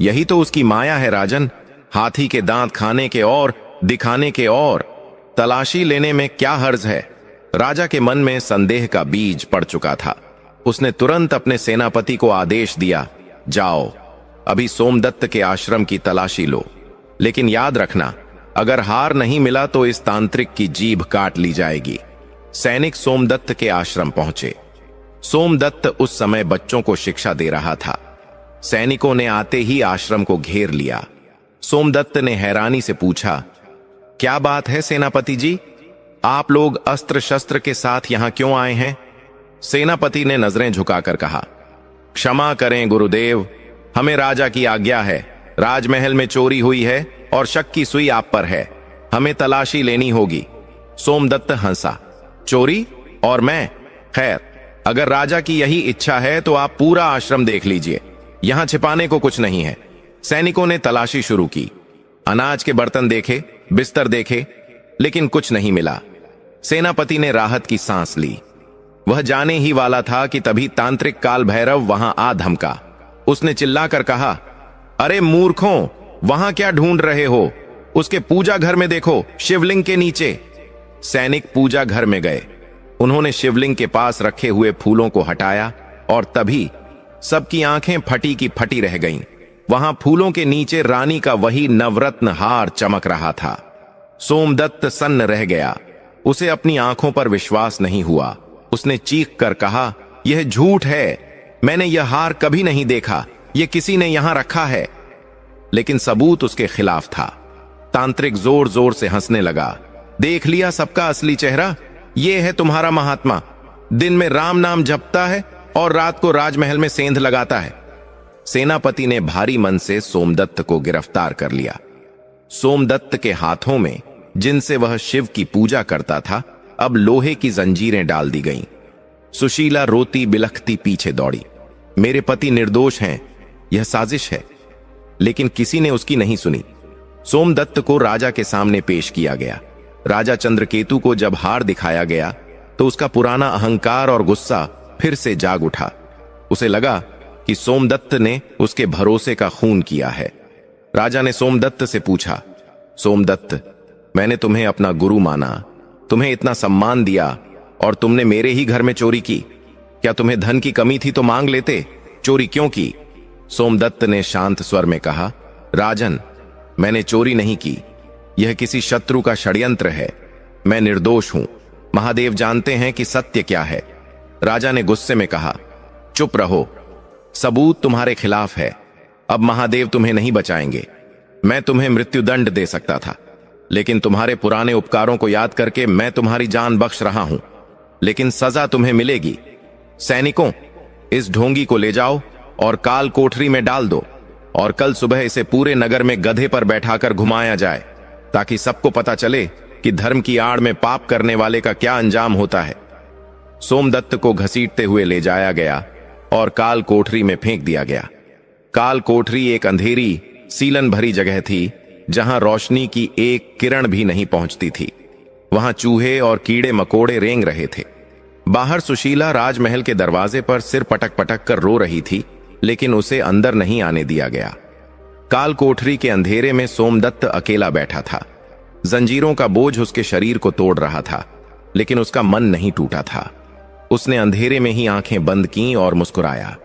Speaker 1: यही तो उसकी माया है राजन। हाथी के दांत खाने के और दिखाने के और तलाशी लेने में क्या हर्ज है? राजा के मन में संदेह का बीज पड़ चुका था। उसने तुरंत अपने सेनापति को आदेश दिया, जाओ, अभी सोमदत्त के आश्रम की तलाशी लो, लेकिन याद रखना, अगर हार नहीं मिला तो इस तांत्रिक की जीभ काट ली जाएगी। सैनिक सोमदत्त के आश्रम पहुंचे। सोमदत्त उस समय बच्चों को शिक्षा दे रहा था। सैनिकों ने आते ही आश्रम को घेर लिया। सोमदत्त ने हैरानी से पूछा, क्या बात है सेनापति जी? आप लोग अस्त्र शस्त्र के साथ यहां क्यों आए हैं? सेनापति ने नजरें झुकाकर कहा, क्षमा करें गुरुदेव, हमें राजा की आज्ञा है। राजमहल में चोरी हुई है और शक की सुई आप पर है। हमें तलाशी लेनी होगी। सोमदत्त हंसा, चोरी? और मैं? खैर, अगर राजा की यही इच्छा है तो आप पूरा आश्रम देख लीजिए, यहां छिपाने को कुछ नहीं है। सैनिकों ने तलाशी शुरू की। अनाज के बर्तन देखे, बिस्तर देखे, लेकिन कुछ नहीं मिला। सेनापति ने राहत की सांस ली। वह जाने ही वाला था कि तभी तांत्रिक काल भैरव वहां आ धमका। उसने चिल्लाकर कहा, अरे मूर्खों, वहां क्या ढूंढ रहे हो? उसके पूजा घर में देखो, शिवलिंग के नीचे। सैनिक पूजा घर में गए। उन्होंने शिवलिंग के पास रखे हुए फूलों को हटाया और तभी सबकी आंखें फटी की फटी रह गईं। वहां फूलों के नीचे रानी का वही नवरत्न हार चमक रहा था। सोमदत्त सन्न रह गया। उसे अपनी आंखों पर विश्वास नहीं हुआ। उसने चीख कर कहा, यह झूठ है, मैंने यह हार कभी नहीं देखा, यह किसी ने यहां रखा है। लेकिन सबूत उसके खिलाफ था। तांत्रिक जोर जोर से हंसने लगा। देख लिया सबका असली चेहरा? यह है तुम्हारा महात्मा, दिन में राम नाम जपता है और रात को राजमहल में सेंध लगाता है। सेनापति ने भारी मन से सोमदत्त को गिरफ्तार कर लिया। सोमदत्त के हाथों में, जिनसे वह शिव की पूजा करता था, अब लोहे की जंजीरें डाल दी गईं। सुशीला रोती बिलखती पीछे दौड़ी। मेरे पति निर्दोष हैं, यह साजिश है। लेकिन किसी ने उसकी नहीं सुनी। सोमदत्त को राजा के सामने पेश किया गया। राजा चंद्रकेतु को जब हार दिखाया गया तो उसका पुराना अहंकार और गुस्सा फिर से जाग उठा। उसे लगा कि सोमदत्त ने उसके भरोसे का खून किया है। राजा ने सोमदत्त से पूछा, सोमदत्त, मैंने तुम्हें अपना गुरु माना, तुम्हें इतना सम्मान दिया और तुमने मेरे ही घर में चोरी की। क्या तुम्हें धन की कमी थी तो मांग लेते, चोरी क्यों की? सोमदत्त ने शांत स्वर में कहा, राजन, मैंने चोरी नहीं की। यह किसी शत्रु का षड्यंत्र है। मैं निर्दोष हूं। महादेव जानते हैं कि सत्य क्या है। राजा ने गुस्से में कहा, चुप रहो, सबूत तुम्हारे खिलाफ है। अब महादेव तुम्हें नहीं बचाएंगे। मैं तुम्हें मृत्युदंड दे सकता था, लेकिन तुम्हारे पुराने उपकारों को याद करके मैं तुम्हारी जान बख्श रहा हूं, लेकिन सजा तुम्हें मिलेगी। सैनिकों, इस ढोंगी को ले जाओ और काल कोठरी में डाल दो, और कल सुबह इसे पूरे नगर में गधे पर बैठाकर घुमाया जाए, ताकि सबको पता चले कि धर्म की आड़ में पाप करने वाले का क्या अंजाम होता है। सोमदत्त को घसीटते हुए ले जाया गया और काल कोठरी में फेंक दिया गया। काल कोठरी एक अंधेरी, सीलन भरी जगह थी, जहां रोशनी की एक किरण भी नहीं पहुंचती थी। वहां चूहे और कीड़े मकोड़े रेंग रहे थे। बाहर सुशीला राजमहल के दरवाजे पर सिर पटक पटक कर रो रही थी, लेकिन उसे अंदर नहीं आने दिया गया। काल कोठरी के अंधेरे में सोमदत्त अकेला बैठा था। जंजीरों का बोझ उसके शरीर को तोड़ रहा था, लेकिन उसका मन नहीं टूटा था। उसने अंधेरे में ही आंखें बंद कीं और मुस्कुराया।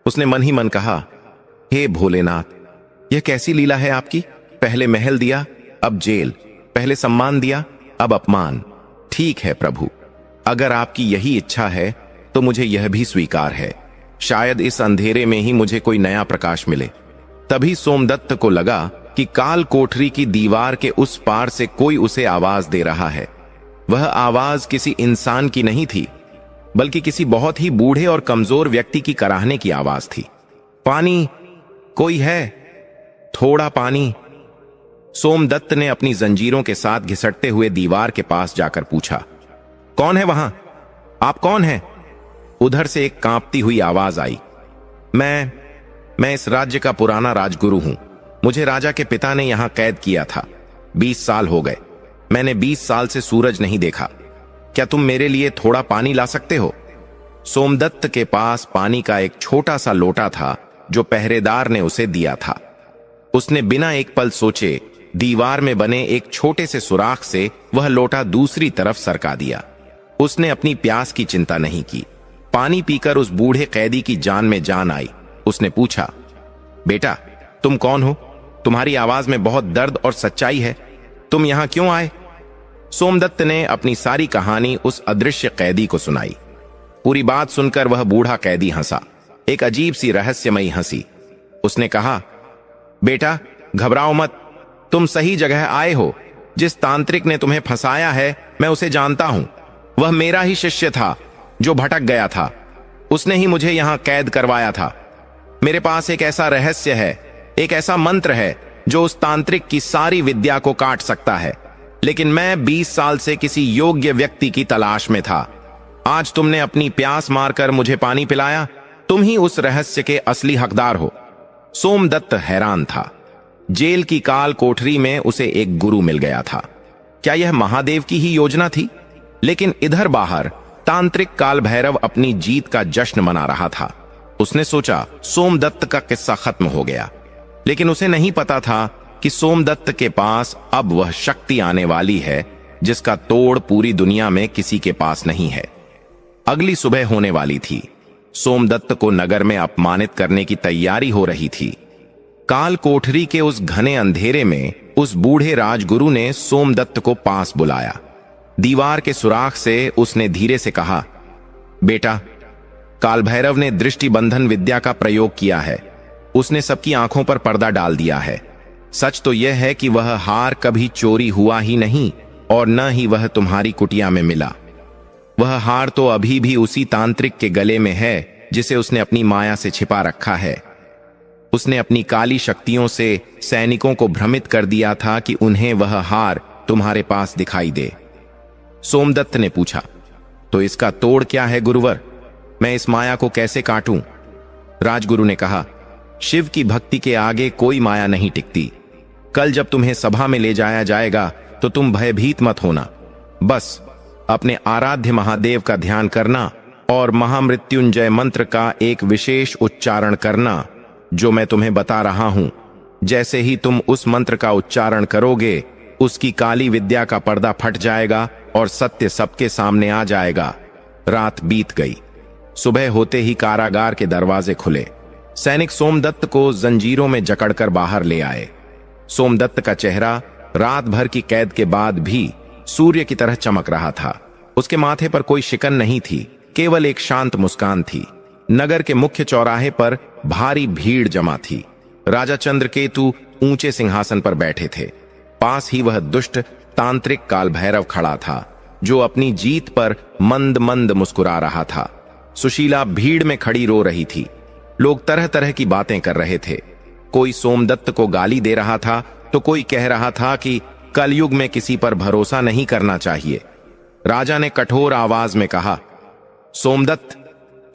Speaker 1: उसने मन ही मन कहा, हे भोलेनाथ, यह कैसी लीला है आपकी। पहले महल दिया, अब जेल। पहले सम्मान दिया, अब अपमान। ठीक है प्रभु, अगर आपकी यही इच्छा है तो मुझे यह भी स्वीकार है। शायद इस अंधेरे में ही मुझे कोई नया प्रकाश मिले। तभी सोमदत्त को लगा कि काल कोठरी की दीवार के उस पार से कोई उसे आवाज दे रहा है। वह आवाज किसी इंसान की नहीं थी, बल्कि किसी बहुत ही बूढ़े और कमजोर व्यक्ति की कराहने की आवाज थी। पानी, कोई है? थोड़ा पानी। सोमदत्त ने अपनी जंजीरों के साथ घिसटते हुए दीवार के पास जाकर पूछा, कौन है वहां? आप कौन हैं? उधर से एक कांपती हुई आवाज आई, मैं इस राज्य का पुराना राजगुरु हूं। मुझे राजा के पिता ने यहां कैद किया था। 20 साल हो गए। मैंने 20 साल से सूरज नहीं देखा। क्या तुम मेरे लिए थोड़ा पानी ला सकते हो? सोमदत्त के पास पानी का एक छोटा सा लोटा था, जो पहरेदार ने उसे दिया था। उसने बिना एक पल सोचे दीवार में बने एक छोटे से सुराख से वह लोटा दूसरी तरफ सरका दिया। उसने अपनी प्यास की चिंता नहीं की। पानी पीकर उस बूढ़े कैदी की जान में जान आई। उसने पूछा, बेटा, तुम कौन हो? तुम्हारी आवाज में बहुत दर्द और सच्चाई है। तुम यहां क्यों आए? सोमदत्त ने अपनी सारी कहानी उस अदृश्य कैदी को सुनाई। पूरी बात सुनकर वह बूढ़ा कैदी हंसा, एक अजीब सी रहस्यमयी हंसी। उसने कहा, बेटा, घबराओ मत, तुम सही जगह आए हो। जिस तांत्रिक ने तुम्हें फंसाया है, मैं उसे जानता हूं। वह मेरा ही शिष्य था जो भटक गया था। उसने ही मुझे यहां कैद करवाया था। मेरे पास एक ऐसा रहस्य है, एक ऐसा मंत्र है जो उस तांत्रिक की सारी विद्या को काट सकता है। लेकिन मैं 20 साल से किसी योग्य व्यक्ति की तलाश में था। आज तुमने अपनी प्यास मारकर मुझे पानी पिलाया। तुम ही उस रहस्य के असली हकदार हो। सोमदत्त हैरान था। जेल की काल कोठरी में उसे एक गुरु मिल गया था। क्या यह महादेव की ही योजना थी? लेकिन इधर बाहर तांत्रिक काल भैरव अपनी जीत का जश्न मना रहा था। उसने सोचा सोमदत्त का किस्सा खत्म हो गया, लेकिन उसे नहीं पता था कि सोमदत्त के पास अब वह शक्ति आने वाली है जिसका तोड़ पूरी दुनिया में किसी के पास नहीं है। अगली सुबह होने वाली थी। सोमदत्त को नगर में अपमानित करने की तैयारी हो रही थी। काल कोठरी के उस घने अंधेरे में उस बूढ़े राजगुरु ने सोमदत्त को पास बुलाया। दीवार के सुराख से उसने धीरे से कहा, बेटा, काल भैरव ने दृष्टि बंधन विद्या का प्रयोग किया है। उसने सबकी आंखों पर पर्दा डाल दिया है। सच तो यह है कि वह हार कभी चोरी हुआ ही नहीं, और न ही वह तुम्हारी कुटिया में मिला। वह हार तो अभी भी उसी तांत्रिक के गले में है जिसे उसने अपनी माया से छिपा रखा है। उसने अपनी काली शक्तियों से सैनिकों को भ्रमित कर दिया था कि उन्हें वह हार तुम्हारे पास दिखाई दे। सोमदत्त ने पूछा, तो इसका तोड़ क्या है गुरुवर? मैं इस माया को कैसे काटूं? राजगुरु ने कहा, शिव की भक्ति के आगे कोई माया नहीं टिकती। कल जब तुम्हें सभा में ले जाया जाएगा तो तुम भयभीत मत होना। बस अपने आराध्य महादेव का ध्यान करना और महामृत्युंजय मंत्र का एक विशेष उच्चारण करना जो मैं तुम्हें बता रहा हूं। जैसे ही तुम उस मंत्र का उच्चारण करोगे, उसकी काली विद्या का पर्दा फट जाएगा और सत्य सबके सामने आ जाएगा। रात बीत गई। सुबह होते ही कारागार के दरवाजे खुले। सैनिक सोमदत्त को जंजीरों में जकड़कर बाहर ले आए। सोमदत्त का चेहरा रात भर की कैद के बाद भी सूर्य की तरह चमक रहा था। उसके माथे पर कोई शिकन नहीं थी, केवल एक शांत मुस्कान थी। नगर के मुख्य चौराहे पर भारी भीड़ जमा थी। राजा चंद्रकेतु ऊंचे सिंहासन पर बैठे थे। पास ही वह दुष्ट तांत्रिक काल भैरव खड़ा था, जो अपनी जीत पर मंद मंद मुस्कुरा रहा था। सुशीला भीड़ में खड़ी रो रही थी। लोग तरह तरह की बातें कर रहे थे। कोई सोमदत्त को गाली दे रहा था, तो कोई कह रहा था कि कलयुग में किसी पर भरोसा नहीं करना चाहिए। राजा ने कठोर आवाज में कहा, सोमदत्त,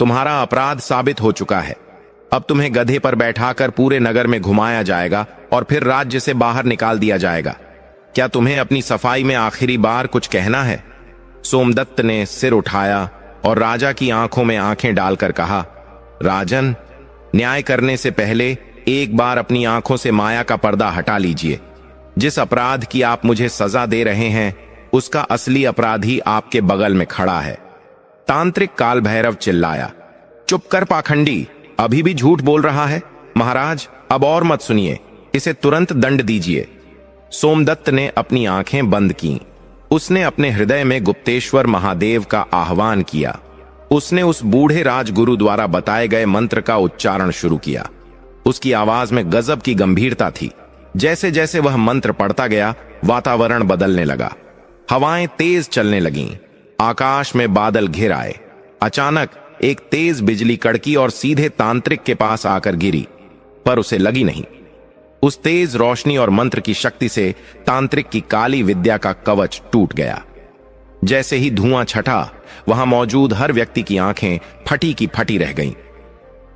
Speaker 1: तुम्हारा अपराध साबित हो चुका है। अब तुम्हें गधे पर बैठाकर पूरे नगर में घुमाया जाएगा और फिर राज्य से बाहर निकाल दिया जाएगा। क्या तुम्हें अपनी सफाई में आखिरी बार कुछ कहना है? सोमदत्त ने सिर उठाया और राजा की आंखों में आंखें डालकर कहा, राजन, न्याय करने से पहले एक बार अपनी आंखों से माया का पर्दा हटा लीजिए। जिस अपराध की आप मुझे सजा दे रहे हैं, उसका असली अपराधी आपके बगल में खड़ा है। तांत्रिक काल भैरव चिल्लाया, चुप कर पाखंडी, अभी भी झूठ बोल रहा है। महाराज, अब और मत सुनिए, इसे तुरंत दंड दीजिए। सोमदत्त ने अपनी आंखें बंद कीं। उसने अपने हृदय में गुप्तेश्वर महादेव का आह्वान किया। उसने उस बूढ़े राजगुरु द्वारा बताए गए मंत्र का उच्चारण शुरू किया। उसकी आवाज में गजब की गंभीरता थी। जैसे जैसे वह मंत्र पढ़ता गया, वातावरण बदलने लगा। हवाएं तेज चलने लगीं। आकाश में बादल घिर आए। अचानक एक तेज बिजली कड़की और सीधे तांत्रिक के पास आकर गिरी, पर उसे लगी नहीं। उस तेज रोशनी और मंत्र की शक्ति से तांत्रिक की काली विद्या का कवच टूट गया। जैसे ही धुआं छटा, वहां मौजूद हर व्यक्ति की आंखें फटी की फटी रह गईं।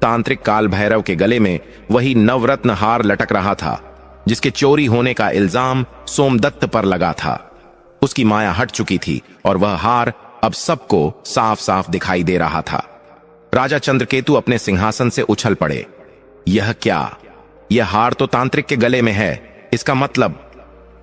Speaker 1: तांत्रिक काल भैरव के गले में वही नवरत्न हार लटक रहा था, जिसके चोरी होने का इल्जाम सोमदत्त पर लगा था। उसकी माया हट चुकी थी और वह हार अब सबको साफ साफ दिखाई दे रहा था। राजा चंद्रकेतु अपने सिंहासन से उछल पड़े। यह क्या? यह हार तो तांत्रिक के गले में है। इसका मतलब?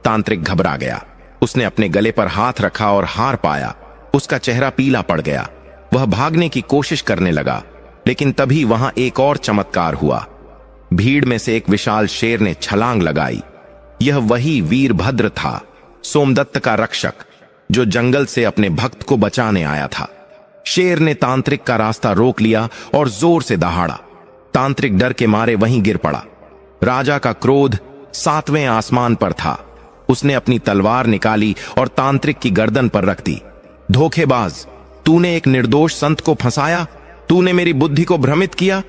Speaker 1: तांत्रिक घबरा गया। उसने अपने गले पर हाथ रखा और हार पाया। उसका चेहरा पीला पड़ गया। वह भागने की कोशिश करने लगा, लेकिन तभी वहां एक और चमत्कार हुआ। भीड़ में से एक विशाल शेर ने छलांग लगाई। यह वही वीरभद्र था, सोमदत्त का रक्षक, जो जंगल से अपने भक्त को बचाने आया था। शेर ने तांत्रिक का रास्ता रोक लिया और जोर से दहाड़ा। तांत्रिक डर के मारे वहीं गिर पड़ा। राजा का क्रोध 7वें आसमान पर था। उसने अपनी तलवार निकाली और तांत्रिक की गर्दन पर रख दी। धोखेबाज, तूने एक निर्दोष संत को फंसाया। तूने मेरी बुद्धि को भ्रमित किया।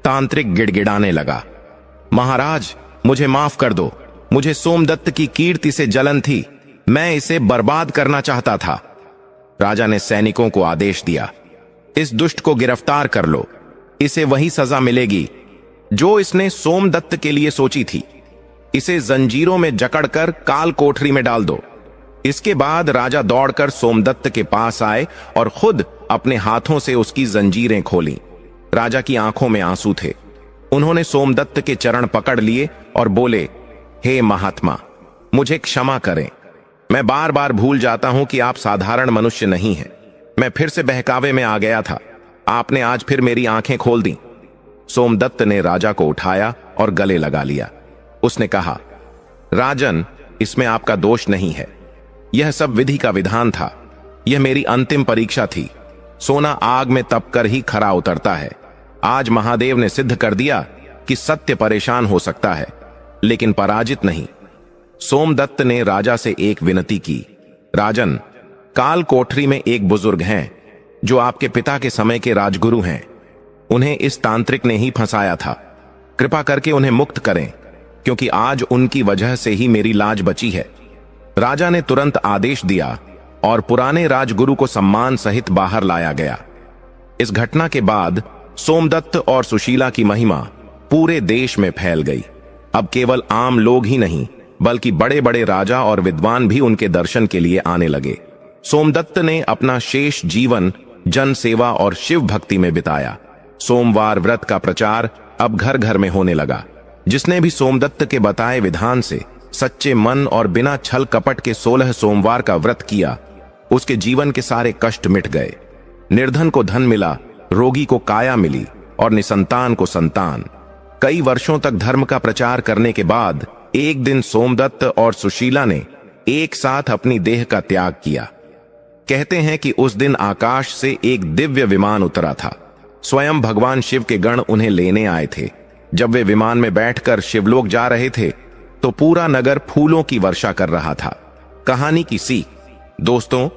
Speaker 1: तांत्रिक गिड़गिड़ाने लगा, महाराज, मुझे माफ कर दो। मुझे सोमदत्त की कीर्ति से जलन थी। मैं इसे बर्बाद करना चाहता था। राजा ने सैनिकों को आदेश दिया, इस दुष्ट को गिरफ्तार कर लो। इसे वही सजा मिलेगी जो इसने सोमदत्त के लिए सोची थी। इसे जंजीरों में जकड़कर काल कोठरी में डाल दो। इसके बाद राजा दौड़कर सोमदत्त के पास आए और खुद अपने हाथों से उसकी जंजीरें खोलीं। राजा की आंखों में आंसू थे। उन्होंने सोमदत्त के चरण पकड़ लिए और बोले, हे महात्मा, मुझे क्षमा करें। मैं बार बार भूल जाता हूं कि आप साधारण मनुष्य नहीं हैं। मैं फिर से बहकावे में आ गया था। आपने आज फिर मेरी आंखें खोल दी। सोमदत्त ने राजा को उठाया और गले लगा लिया। उसने कहा, राजन, इसमें आपका दोष नहीं है। यह सब विधि का विधान था। यह मेरी अंतिम परीक्षा थी। सोना आग में तपकर ही खरा उतरता है। आज महादेव ने सिद्ध कर दिया कि सत्य परेशान हो सकता है, लेकिन पराजित नहीं। सोमदत्त ने राजा से एक विनती की, राजन, काल कोठरी में एक बुजुर्ग हैं जो आपके पिता के समय के राजगुरु हैं। उन्हें इस तांत्रिक ने ही फंसाया था। कृपा करके उन्हें मुक्त करें, क्योंकि आज उनकी वजह से ही मेरी लाज बची है। राजा ने तुरंत आदेश दिया और पुराने राजगुरु को सम्मान सहित बाहर लाया गया। इस घटना के बाद सोमदत्त और सुशीला की महिमा पूरे देश में फैल गई। अब केवल आम लोग ही नहीं, बल्कि बड़े बड़े राजा और विद्वान भी उनके दर्शन के लिए आने लगे। सोमदत्त ने अपना शेष जीवन जन सेवा और शिव भक्ति में बिताया। सोमवार व्रत का प्रचार अब घर घर में होने लगा। जिसने भी सोमदत्त के बताए विधान से सच्चे मन और बिना छल कपट के 16 सोमवार का व्रत किया, उसके जीवन के सारे कष्ट मिट गए। निर्धन को धन मिला, रोगी को काया मिली और निसंतान को संतान। कई वर्षों तक धर्म का प्रचार करने के बाद एक दिन सोमदत्त और सुशीला ने एक साथ अपनी देह का त्याग किया। कहते हैं कि उस दिन आकाश से एक दिव्य विमान उतरा था। स्वयं भगवान शिव के गण उन्हें लेने आए थे। जब वे विमान में बैठकर शिवलोक जा रहे थे तो पूरा नगर फूलों की वर्षा कर रहा था। कहानी की सीख। दोस्तों,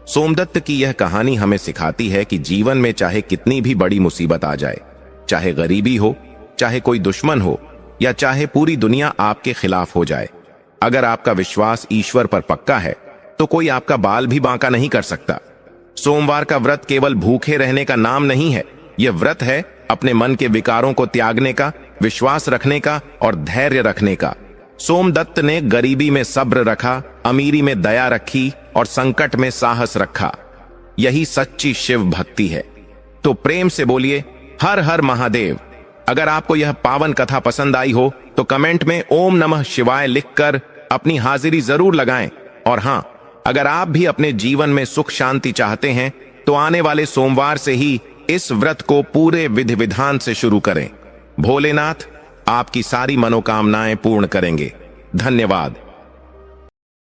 Speaker 1: सोमदत्त की यह कहानी हमें सिखाती है कि जीवन में चाहे कितनी भी बड़ी मुसीबत आ जाए, चाहे गरीबी हो, चाहे कोई दुश्मन हो, या चाहे पूरी दुनिया आपके खिलाफ हो जाए, अगर आपका विश्वास ईश्वर पर पक्का है तो कोई आपका बाल भी बांका नहीं कर सकता। सोमवार का व्रत केवल भूखे रहने का नाम नहीं है, यह व्रत है अपने मन के विकारों को त्यागने का, विश्वास रखने का और धैर्य रखने का। सोमदत्त ने गरीबी में सब्र रखा, अमीरी में दया रखी और संकट में साहस रखा। यही सच्ची शिव भक्ति है। तो प्रेम से बोलिए हर हर महादेव। अगर आपको यह पावन कथा पसंद आई हो तो कमेंट में ओम नमः शिवाय लिखकर अपनी हाजिरी जरूर लगाएं। और हां, अगर आप भी अपने जीवन में सुख शांति चाहते हैं तो आने वाले सोमवार से ही इस व्रत को पूरे विधि विधान से शुरू करें। भोलेनाथ आपकी सारी मनोकामनाएं पूर्ण करेंगे। धन्यवाद।